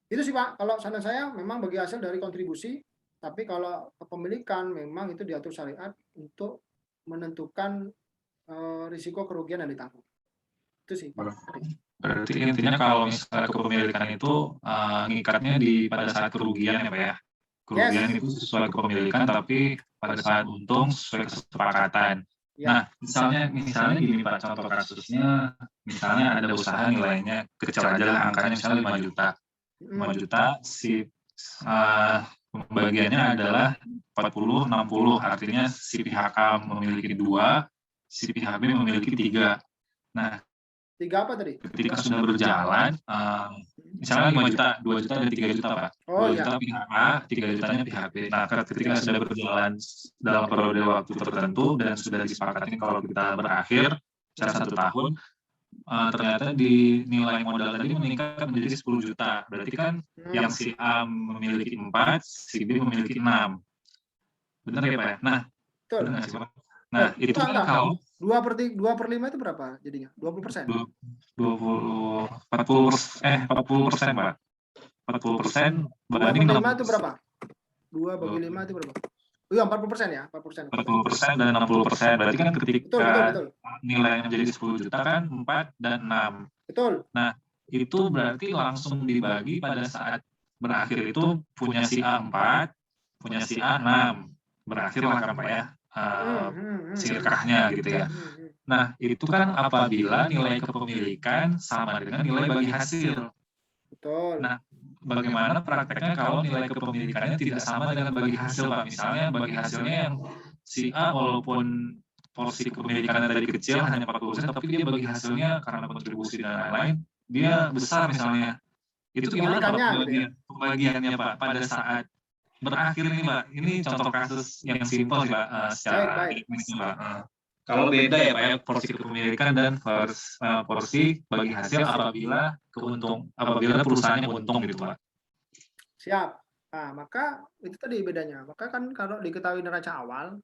Itu sih Pak, kalau saran saya memang bagi hasil dari kontribusi, tapi kalau kepemilikan memang itu diatur syariat untuk menentukan risiko kerugian yang ditanggung. Itu sih Pak. Berarti intinya kalau misalnya kepemilikan itu ngikatnya pada saat kerugian ya Pak ya? Kerugian itu sesuai kepemilikan, tapi pada saat untung sesuai kesepakatan. Ya. Nah, misalnya gini Pak, contoh kasusnya, misalnya ada usaha nilainya kecil aja lah, angkanya misalnya 5 juta. 5 juta, si pembagiannya adalah 40-60, artinya si pihak A memiliki 2, si pihak B memiliki 3. Nah, 3 apa tadi? Ketika sudah berjalan, misalnya 5 juta, 2 juta dan 3 juta Pak. 2 juta pihak A, 3 jutanya pihak B. Nah, ketika sudah berjalan dalam periode waktu tertentu dan sudah disepakati kalau kita berakhir secara 1 tahun, ternyata di nilai modal tadi meningkat menjadi 10 juta. Berarti kan yang si A memiliki 4, si B memiliki 6. Benar ya Pak ya? Nah, benar nggak sih Pak? Nah, itu kan kalau 2/5 itu berapa jadinya? 20%? 40% Pak. 40% banding 2/5 itu berapa? 2 bagi 5 itu berapa? Iya, 40% ya, 40%. 40% dan 60%. Berarti kan Betul, ketika betul. nilainya menjadi 10 juta kan 4 dan 6. Betul. Nah, itu berarti langsung dibagi pada saat berakhir itu punya si A 4, punya si A 6. Berakhirlah kan Pak ya, sirkahnya gitu ya. Nah, itu kan apabila nilai kepemilikan sama dengan nilai bagi hasil. Betul. Nah, bagaimana prakteknya kalau nilai kepemilikannya tidak sama dengan bagi hasil, Pak? Misalnya bagi hasilnya yang si A walaupun porsi kepemilikannya tadi kecil, hanya 40%, tapi dia bagi hasilnya karena kontribusi dan lain-lain, dia besar misalnya. Itu gimana Pak pembagiannya Pak pada saat berakhir nih Pak? Ini contoh kasus yang simpel sih Pak, secara teknis Pak. Kalau beda ya Pak ya, porsi kepemilikan dan porsi bagi hasil apabila perusahaannya untung gitu Pak. Siap. Nah, maka itu tadi bedanya. Maka kan kalau diketahui neraca awal,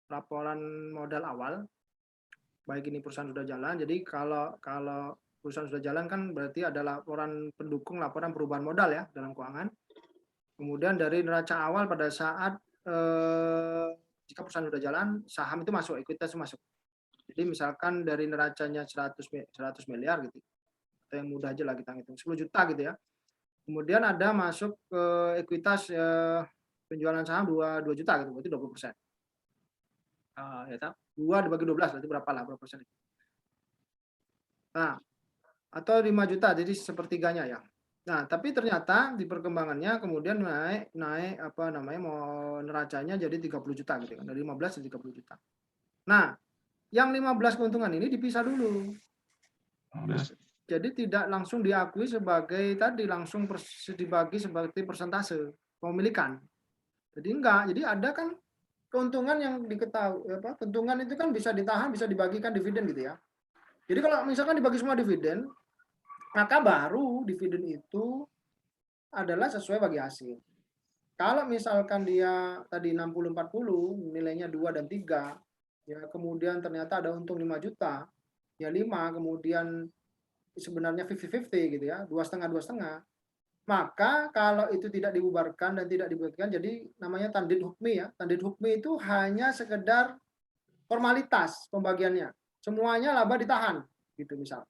laporan modal awal, baik ini perusahaan sudah jalan, jadi kalau perusahaan sudah jalan kan berarti ada laporan pendukung, laporan perubahan modal ya dalam keuangan. Kemudian dari neraca awal pada saat jika perusahaan sudah jalan, saham itu masuk, ekuitas itu masuk. Jadi misalkan dari neracanya 100 miliar gitu, atau yang mudah aja lah kita hitung 10 juta gitu ya. Kemudian ada masuk ke ekuitas penjualan saham 2 juta gitu, berarti 20%. Ya tak? 2 dibagi 12 berarti berapa persen? Nah, atau 5 juta jadi sepertiganya ya. Nah, tapi ternyata di perkembangannya kemudian naik mau neracanya jadi 30 juta gitu kan, dari 15 ke 30 juta. Nah, yang 15 keuntungan ini dipisah dulu. Jadi tidak langsung diakui sebagai tadi langsung dibagi sebagai persentase pemilikan. Jadi enggak, jadi ada kan keuntungan yang diketahui keuntungan itu kan bisa ditahan, bisa dibagikan dividen gitu ya. Jadi kalau misalkan dibagi semua dividen, maka baru dividen itu adalah sesuai bagi hasil. Kalau misalkan dia tadi 60-40, nilainya 2 dan 3, ya kemudian ternyata ada untung 5 juta, ya 5, kemudian sebenarnya 50-50 gitu ya, 2,5, maka kalau itu tidak dibubarkan dan tidak dibagikan, jadi namanya tandid hukmi ya. Tandid hukmi itu hanya sekedar formalitas pembagiannya. Semuanya laba ditahan, gitu misal.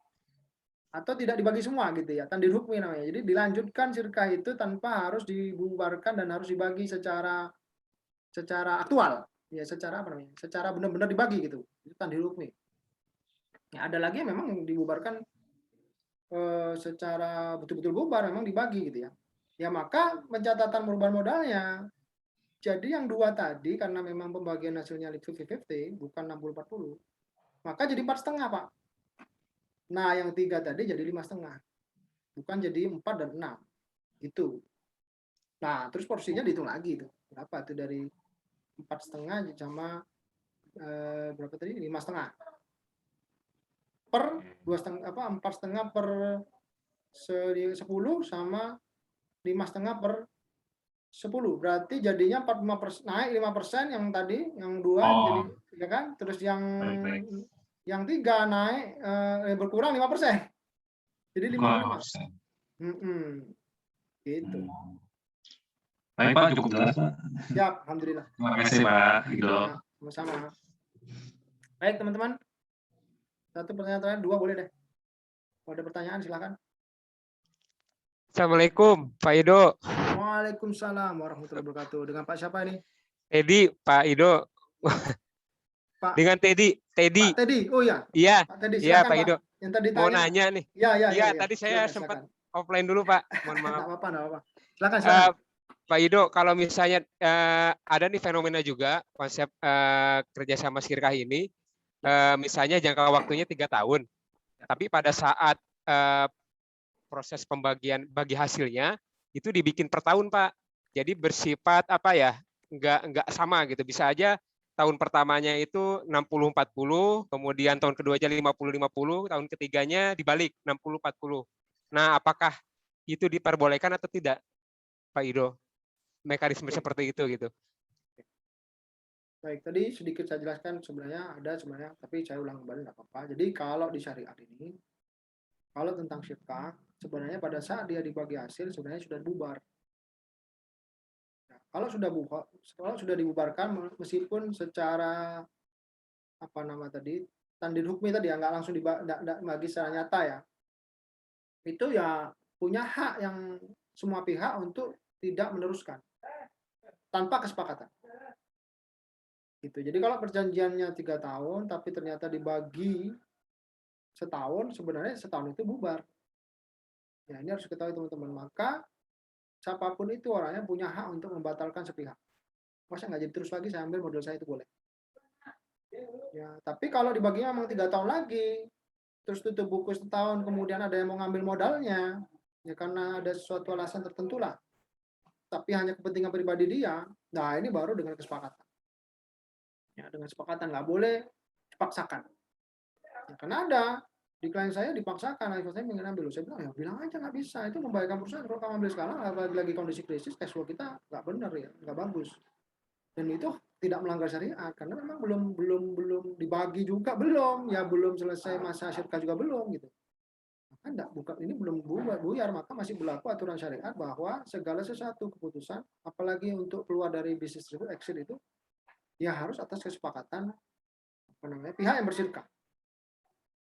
Atau tidak dibagi semua gitu ya, tandid hukmi namanya. Jadi dilanjutkan sirkah itu tanpa harus dibubarkan dan harus dibagi secara aktual, ya secara apa namanya? Secara benar-benar dibagi gitu. Itu tandid hukmi. Ya, ada lagi yang memang dibubarkan secara betul-betul bubar, memang dibagi gitu ya. Ya maka pencatatan perubahan modalnya. Jadi yang 2 tadi karena memang pembagian hasilnya 50-50 bukan 60-40, maka jadi 4,5 Pak. Nah yang 3 tadi jadi 5,5, bukan jadi 4 dan 6 gitu. Nah terus porsinya dihitung lagi tuh berapa tuh dari 4,5 sama berapa tadi 5,5 per 4,5 per 10 sama 5,5 per 10, berarti jadinya 45%, naik 5% yang tadi, yang 2 jadi ya kan, terus yang 3 naik berkurang 5%. Jadi 55%. Gitu. Baik Pak, cukup jelas Pak. Siap, alhamdulillah. Terima kasih Pak Ido. Sama-sama. Baik teman-teman. Satu pertanyaan terakhir, 2 boleh deh. Kalau ada pertanyaan silakan. Assalamualaikum Pak Ido. Waalaikumsalam warahmatullahi wabarakatuh. Dengan Pak siapa ini? Teddy, Pak Ido. Pak. Dengan Teddy. Pak Teddy. Oh ya. Iya. Pak Teddy, iya silakan, Pak Ido. Yang tadi mau tanya. nanya nih. Iya. Tadi saya sempat offline dulu Pak. Mohon maaf. Enggak apa-apa. Silakan. Pak Ido, kalau misalnya ada nih fenomena juga konsep kerjasama sirkah ini, misalnya jangka waktunya 3 tahun, tapi pada saat proses pembagian bagi hasilnya itu dibikin per tahun Pak. Jadi bersifat apa ya? Enggak sama gitu. Bisa aja tahun pertamanya itu 60-40, kemudian tahun keduanya 50-50, tahun ketiganya dibalik 60-40. Nah, apakah itu diperbolehkan atau tidak, Pak Ido? Mekanisme seperti itu gitu. Baik, tadi sedikit saya jelaskan sebenarnya ada sebenarnya, tapi saya ulang kembali nggak apa-apa. Jadi kalau di syariat ini, kalau tentang syirkah, sebenarnya pada saat dia dibagi hasil sebenarnya sudah bubar. Nah, Kalau sudah dibubarkan meskipun secara apa nama tadi tandil hukmi tadi ya, nggak langsung dibagi secara nyata ya, itu ya punya hak yang semua pihak untuk tidak meneruskan tanpa kesepakatan. Gitu. Jadi kalau perjanjiannya 3 tahun tapi ternyata dibagi setahun, sebenarnya setahun itu bubar. Ya ini harus diketahui teman-teman. Maka siapapun itu orangnya punya hak untuk membatalkan sepihak. Masa nggak jadi terus lagi, saya ambil modal saya, itu boleh. Ya, tapi kalau dibaginya memang 3 tahun lagi, terus tutup buku setahun, kemudian ada yang mau ngambil modalnya, ya karena ada suatu alasan tertentu lah, tapi hanya kepentingan pribadi dia, nah ini baru dengan kesepakatan. Ya, dengan kesepakatan, nggak boleh dipaksakan. Ya, karena ada di klien saya dipaksakan, saya ingin ambil, saya bilang ya bilang aja nggak bisa, itu membahayakan perusahaan. Kalau kamu ambil sekarang, lagi kondisi krisis, cash flow kita nggak benar ya, nggak bagus. Dan itu tidak melanggar syariat karena memang belum dibagi juga, belum selesai masa syirkah juga belum gitu. Maka enggak, bukan ini belum buyar, maka masih berlaku aturan syariat bahwa segala sesuatu keputusan, apalagi untuk keluar dari bisnis tersebut, exit itu, ya harus atas kesepakatan pihak yang bersyirkah.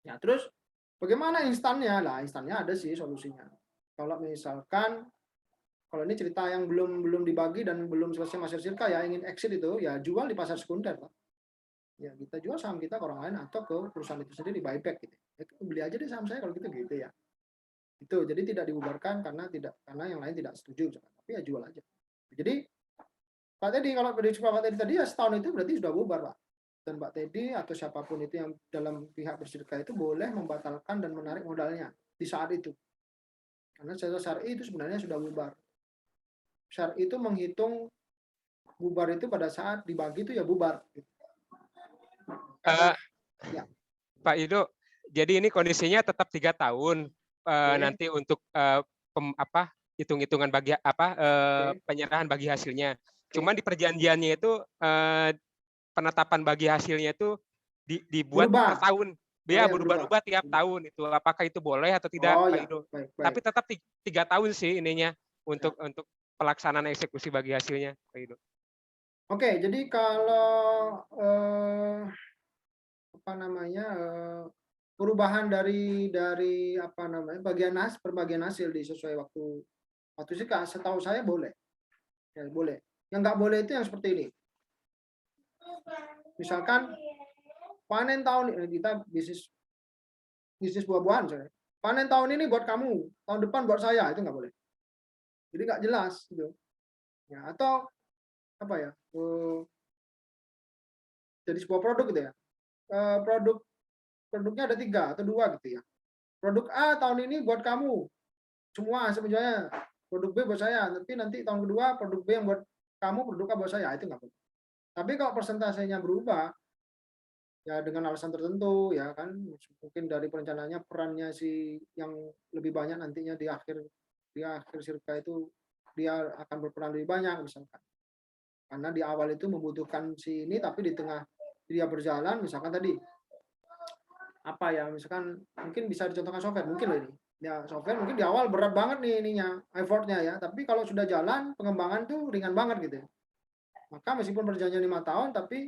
Ya terus bagaimana instannya? Lah instannya ada sih solusinya. Kalau misalkan kalau ini cerita yang belum dibagi dan belum selesai masa syirkah ya, ingin exit itu ya jual di pasar sekunder, Pak. Ya kita jual saham kita ke orang lain atau ke perusahaan itu sendiri, buyback gitu. Ya, beli aja deh saham saya kalau gitu ya. Itu jadi tidak dibubarkan karena yang lain tidak setuju, tapi ya jual aja. Jadi Pak Teddy, kalau berdiskusi Pak Teddy tadi ya setahun itu berarti sudah bubar, Pak. Dan Pak Teddy atau siapapun itu yang dalam pihak bersyirkah itu boleh membatalkan dan menarik modalnya di saat itu. Karena secara syar'i itu sebenarnya sudah bubar. Syar'i itu menghitung bubar itu pada saat dibagi itu ya bubar. Ya. Pak Ido, jadi ini kondisinya tetap 3 tahun nanti untuk hitung-hitungan bagi penyerahan bagi hasilnya. Cuman di perjanjiannya itu penetapan bagi hasilnya itu dibuat per tahun. Ya, berubah-ubah tiap tahun itu. Apakah itu boleh atau tidak, Pak Ido? Baik. Tapi tetap 3 tahun sih ininya untuk pelaksanaan eksekusi bagi hasilnya, Pak Ido. Oke, jadi kalau perubahan dari perbagian hasil di sesuai waktu sih, setahu saya boleh. Ya, boleh. Yang nggak boleh itu yang seperti ini. Misalkan panen tahun ini, kita bisnis buah-buahan, saya. Panen tahun ini buat kamu, tahun depan buat saya, itu nggak boleh. Jadi nggak jelas gitu. Ya, atau apa ya? Jadi sebuah produk gitu ya. Produknya ada 3 atau 2 gitu ya. Produk A tahun ini buat kamu, semua hasil penjualannya. Produk B buat saya, tapi nanti tahun kedua produk B yang buat kamu, produk A buat saya, itu nggak boleh. Tapi kalau persentasenya berubah, ya dengan alasan tertentu ya kan, mungkin dari perencanaannya perannya si yang lebih banyak nantinya di akhir syirkah itu dia akan berperan lebih banyak misalkan. Karena di awal itu membutuhkan si ini, tapi di tengah dia berjalan, misalkan tadi apa ya, misalkan mungkin bisa dicontohkan software, mungkin loh ini. Ya software mungkin di awal berat banget nih ininya, effortnya ya, tapi kalau sudah jalan pengembangan tuh ringan banget gitu. Maka meskipun perjanjian 5 tahun, tapi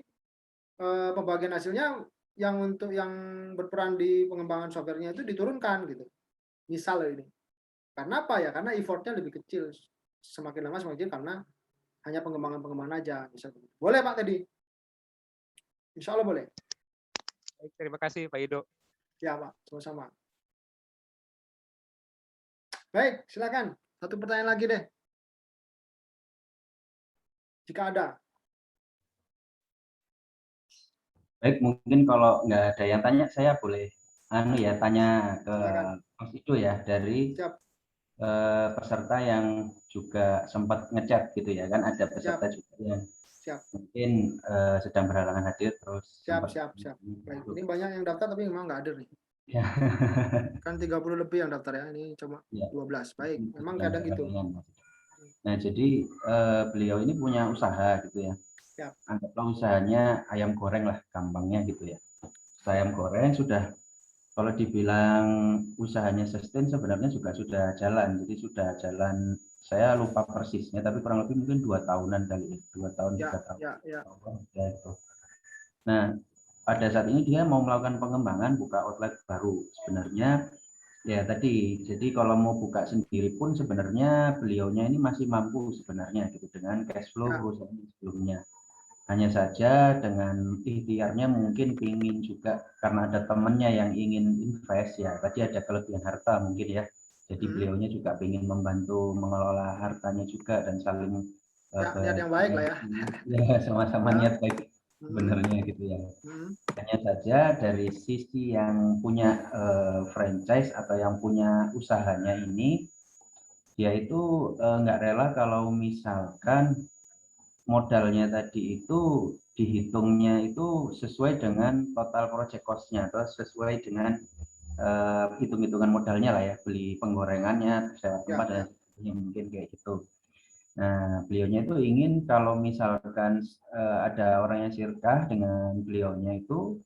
pembagian hasilnya yang berperan di pengembangan softwarenya itu diturunkan gitu. Misal ini. Karena apa ya? Karena effortnya lebih kecil. Semakin lama semakin kecil karena hanya pengembangan aja. Misalnya. Boleh Pak tadi? Insya Allah boleh. Baik, terima kasih Pak Ido. Ya Pak, sama-sama. Baik, silakan. Satu pertanyaan lagi deh. Jika ada. Baik, mungkin kalau nggak ada yang tanya, saya boleh tanya ke Mas Ido ya, dari peserta yang juga sempat ngechat gitu ya, kan ada peserta juga yang mungkin sedang berhalangan hadir terus. Siap. Baik, ini banyak yang daftar tapi memang nggak ada nih. Ya. Kan 30 lebih yang daftar ya, ini cuma 12. Baik, memang kadang gitu. Nah, jadi beliau ini punya usaha gitu ya. Anggaplah usahanya ayam goreng lah, gampangnya gitu ya. Ayam goreng sudah, kalau dibilang usahanya sustain sebenarnya juga sudah jalan. Jadi sudah jalan saya lupa persisnya, tapi kurang lebih mungkin 2 tahunan kali ya, 2 tahun 3 tahun. Ya. Itu. Nah, pada saat ini dia mau melakukan pengembangan, buka outlet baru. Sebenarnya ya tadi, jadi kalau mau buka sendiri pun sebenarnya beliaunya ini masih mampu sebenarnya gitu dengan cash flow perusahaan sebelumnya. Hanya saja dengan ikhtiarnya mungkin ingin juga karena ada temannya yang ingin invest ya, tadi ada kelebihan harta mungkin ya. Jadi beliaunya juga ingin membantu mengelola hartanya juga dan saling niat yang baik lah ya. Ya, sama-sama niat baik sebenarnya gitu ya. Hanya saja dari sisi yang punya franchise atau yang punya usahanya ini, dia itu nggak rela kalau misalkan modalnya tadi itu dihitungnya itu sesuai dengan total project cost-nya atau sesuai dengan hitung-hitungan modalnya lah ya, beli penggorengannya, sewa tempat dan sebagainya, mungkin kayak gitu. Nah, beliaunya itu ingin kalau misalkan ada orang yang sirkah dengan beliaunya itu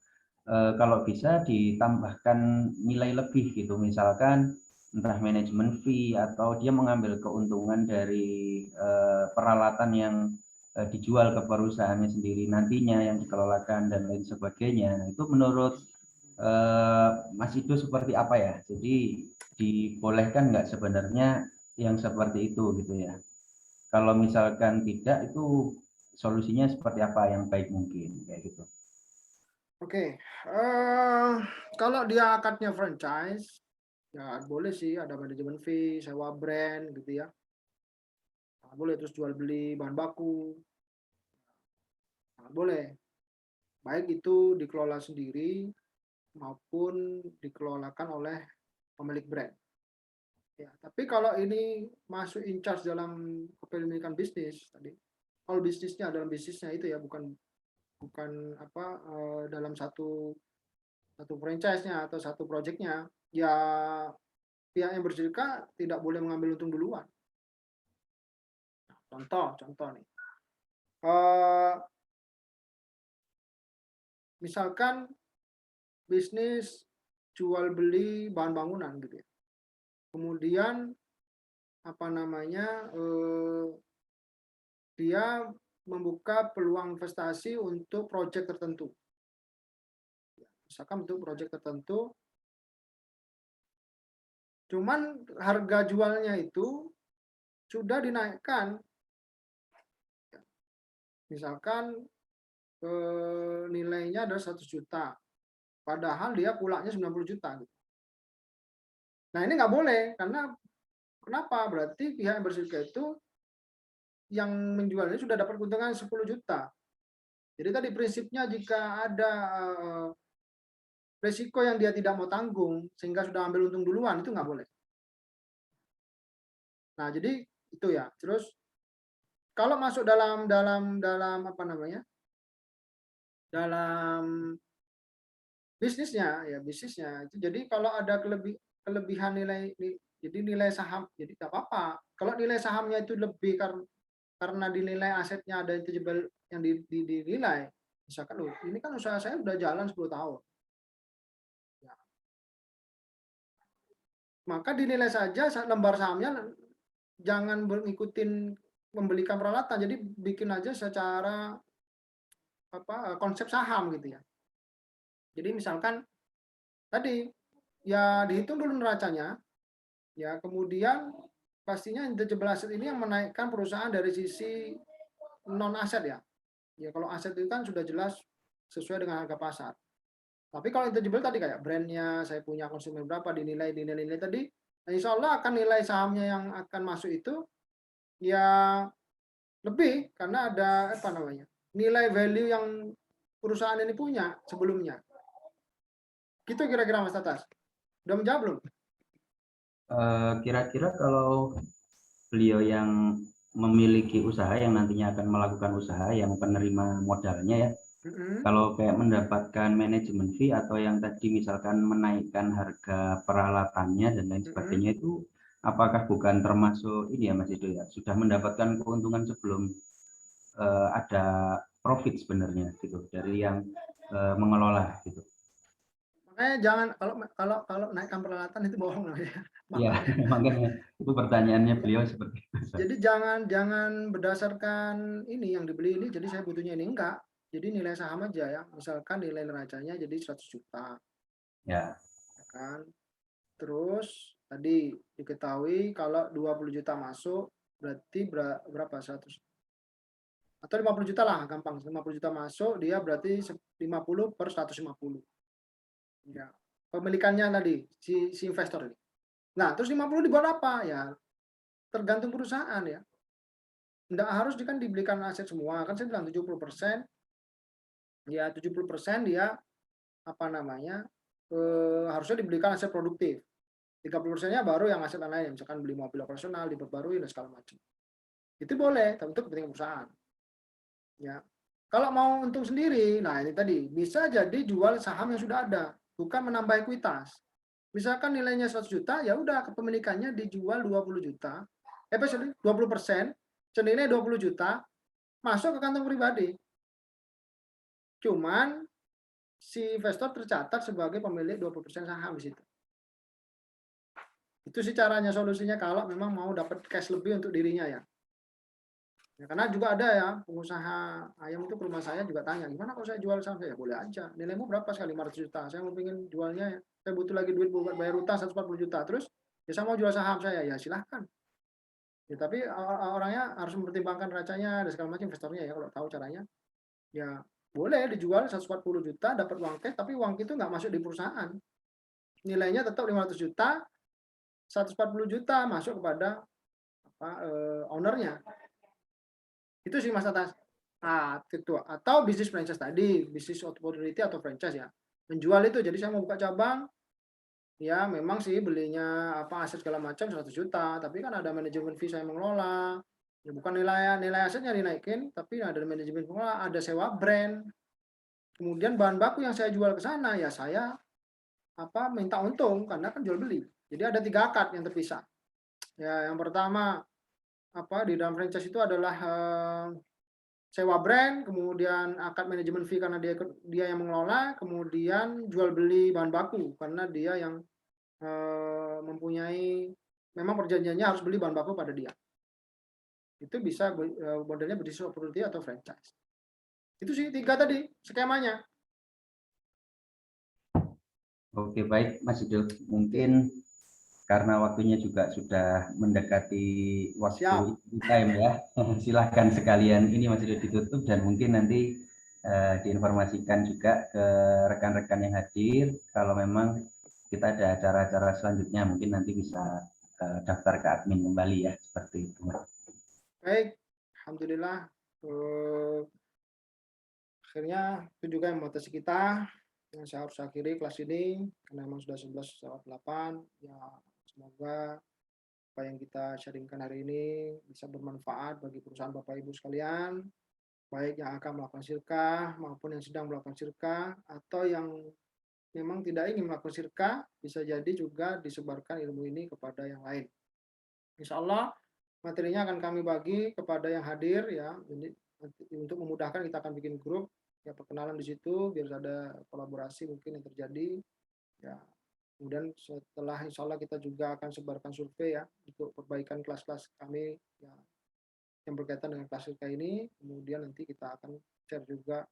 kalau bisa ditambahkan nilai lebih gitu, misalkan entah manajemen fee atau dia mengambil keuntungan dari peralatan yang dijual ke perusahaannya sendiri nantinya yang dikelolakan dan lain sebagainya. Nah, itu menurut Mas Ido seperti apa ya? Jadi dibolehkan nggak sebenarnya yang seperti itu gitu ya? Kalau misalkan tidak, itu solusinya seperti apa yang baik mungkin kayak gitu? Oke, kalau dia akadnya franchise, ya boleh sih ada manajemen fee, sewa brand gitu ya. Nah, boleh terus jual beli bahan baku, nah, boleh. Baik itu dikelola sendiri maupun dikelolakan oleh pemilik brand. Ya, tapi kalau ini masuk in charge dalam kepemilikan bisnis tadi, kalau bisnisnya dalam bisnisnya itu ya bukan dalam satu franchise-nya atau satu project-nya, ya pihak yang berserikat tidak boleh mengambil untung duluan. Contoh nih, misalkan bisnis jual beli bahan bangunan gitu ya, kemudian dia membuka peluang investasi untuk proyek tertentu. Misalkan untuk proyek tertentu, cuman harga jualnya itu sudah dinaikkan. Misalkan nilainya adalah 100 juta, padahal dia pulangnya 90 juta. Nah ini nggak boleh, karena kenapa? Berarti pihak yang berserikat itu yang menjualnya sudah dapat keuntungan 10 juta. Jadi tadi prinsipnya jika ada resiko yang dia tidak mau tanggung sehingga sudah ambil untung duluan, itu nggak boleh. Nah jadi itu ya. Terus kalau masuk dalam bisnisnya itu, jadi kalau ada kelebihan nilai, jadi nilai saham, jadi tidak apa-apa. Kalau nilai sahamnya itu lebih karena dinilai asetnya ada intangible yang dinilai, misalkan ini kan usaha saya udah jalan 10 tahun. Ya. Maka dinilai saja lembar sahamnya, jangan mengikutin membelikan peralatan, jadi bikin aja secara konsep saham gitu ya. Jadi misalkan tadi ya dihitung dulu neracanya, ya kemudian pastinya intangible asset ini yang menaikkan perusahaan dari sisi non aset ya. Ya kalau aset itu kan sudah jelas sesuai dengan harga pasar. Tapi kalau intangible tadi kayak brandnya, saya punya konsumen berapa, dinilai tadi, nah insya Allah akan nilai sahamnya yang akan masuk itu ya lebih karena ada nilai value yang perusahaan ini punya sebelumnya. Gitu kira-kira Mas Tatas. Udah menjawab belum? Kira-kira kalau beliau yang memiliki usaha, yang nantinya akan melakukan usaha, yang penerima modalnya ya, kalau kayak mendapatkan manajemen fee atau yang tadi misalkan menaikkan harga peralatannya dan lain sebagainya, itu apakah bukan termasuk ini ya Mas Ido ya, sudah mendapatkan keuntungan sebelum ada profit sebenarnya gitu dari yang mengelola gitu? Jangan kalau naikkan peralatan itu bohong namanya. Iya, makanya itu pertanyaannya beliau seperti itu. Jadi jangan berdasarkan ini yang dibeli ini, jadi saya butuhnya ini enggak. Jadi nilai saham aja ya. Misalkan nilai neracanya jadi 100 juta, Ya, ya kan? Terus tadi diketahui kalau 20 juta masuk berarti berapa? 100 atau 50 juta lah, gampang. 50 juta masuk, dia berarti 50 per 150. Ya. Pemilikannya tadi si investor ini. Nah, terus 50 dibuat apa? Ya, tergantung perusahaan ya. Enggak harus kan dibelikan aset semua. Kan saya bilang 70%, ya 70% dia apa namanya? Harusnya dibelikan aset produktif. 30%-nya baru yang aset lain, misalkan beli mobil operasional, diperbarui dan segala macam. Itu boleh, tentu kepentingan perusahaan. Ya. Kalau mau untung sendiri, nah ini tadi bisa jadi jual saham yang sudah ada, bukan menambah ekuitas. Misalkan nilainya 100 juta, ya udah kepemilikannya dijual 20 juta. 20%, senilai 20 juta masuk ke kantong pribadi. Cuman si investor tercatat sebagai pemilik 20% saham di situ. Itu sih caranya, solusinya kalau memang mau dapat cash lebih untuk dirinya ya. Ya, karena juga ada ya pengusaha ayam itu ke rumah saya juga tanya, gimana kalau saya jual saham? Ya boleh aja. Nilaimu berapa sekali? 500 juta. Saya mau pengen jualnya ya. Saya butuh lagi duit buat bayar utang 140 juta. Terus ya saya mau jual saham saya. Ya silahkan. Ya, tapi orangnya harus mempertimbangkan racanya dan segala macam, investornya ya kalau tahu caranya. Ya boleh dijual 140 juta dapat uang cash, tapi uang itu nggak masuk di perusahaan. Nilainya tetap 500 juta, 140 juta masuk kepada ownernya. Itu sih Mas Atas. Ketua atau bisnis franchise tadi, bisnis opportunity atau franchise ya. Menjual itu, jadi saya mau buka cabang, ya memang sih belinya aset segala macam 100 juta, tapi kan ada manajemen fee saya mengelola. Ya bukan nilai asetnya dinaikin, tapi ada manajemen pengelola, ada sewa brand. Kemudian bahan baku yang saya jual ke sana ya saya minta untung karena kan jual beli. Jadi ada 3 akad yang terpisah. Ya yang pertama di dalam franchise itu adalah sewa brand, kemudian akad manajemen fee karena dia yang mengelola, kemudian jual beli bahan baku karena dia yang mempunyai, memang perjanjiannya harus beli bahan baku pada dia. Itu bisa modelnya bisnis opportunity atau franchise. Itu sih 3 tadi skemanya. oke, baik Mas Idul. Mungkin karena waktunya juga sudah mendekati waktu time ya. Silahkan sekalian ini Mas Idul ditutup dan mungkin nanti diinformasikan juga ke rekan-rekan yang hadir kalau memang kita ada acara-acara selanjutnya, mungkin nanti bisa daftar ke admin kembali ya, seperti itu. Baik, alhamdulillah. Akhirnya itu juga yang membatasi kita. Yang saya harus akhiri kelas ini karena memang sudah 11:08. Ya semoga apa yang kita sharingkan hari ini bisa bermanfaat bagi perusahaan Bapak Ibu sekalian, baik yang akan melakukan sirkah maupun yang sedang melakukan sirkah atau yang memang tidak ingin melakukan sirkah, bisa jadi juga disebarkan ilmu ini kepada yang lain. Insya Allah materinya akan kami bagi kepada yang hadir ya. Jadi untuk memudahkan kita akan bikin grup ya, perkenalan di situ biar ada kolaborasi mungkin yang terjadi ya. Kemudian setelah insya Allah kita juga akan sebarkan survei ya untuk perbaikan kelas-kelas kami ya, yang berkaitan dengan kelas kita ini. Kemudian nanti kita akan share juga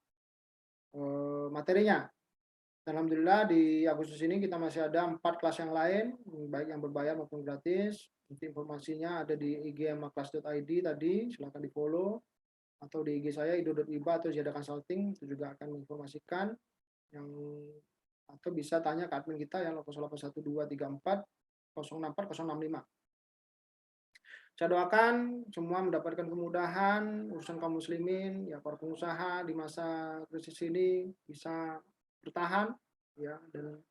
materinya. Alhamdulillah di Agustus ini kita masih ada 4 kelas yang lain, baik yang berbayar maupun gratis. Nanti informasinya ada di IG emaklas.id tadi, silahkan di follow. Atau di IG saya ido.iba atau Ziada Consulting, itu juga akan menginformasikan yang, atau bisa tanya ke admin kita yang 081234 064 065. Saya doakan semua mendapatkan kemudahan urusan kaum muslimin ya, para pengusaha di masa krisis ini bisa bertahan ya dan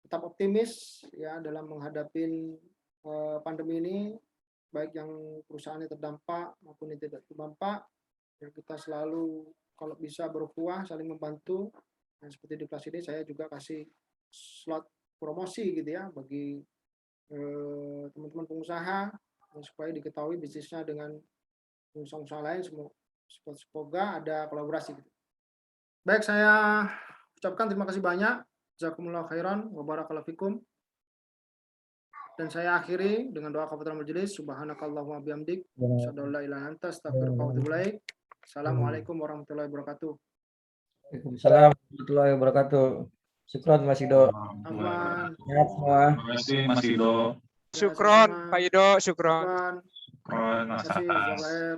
tetap optimis ya dalam menghadapi pandemi ini, baik yang perusahaannya terdampak maupun yang tidak terdampak. Ya, kita selalu kalau bisa berukhuwah saling membantu. Nah, seperti di kelas ini saya juga kasih slot promosi gitu ya bagi teman-teman pengusaha supaya diketahui bisnisnya dengan pengusaha lain, semoga ada kolaborasi gitu. Baik, saya ucapkan terima kasih banyak Jazakumullah khairan wa barakallahu fikum. Dan saya akhiri dengan doa kafaratul majelis. Subhanakallahumma bihamdik, asyhadu an la ilaha illa anta, astaghfiruka wa atubu ilaik. Assalamualaikum warahmatullahi wabarakatuh. Waalaikumsalam warahmatullahi wabarakatuh. Syukron Mas Ido. Afwan. Sehat semua. Terima kasih Mas Ido. Syukron, Pak Ido, syukron. Afwan. Syukron, Terima Mas kasih. Atas. Jazakallahu khair.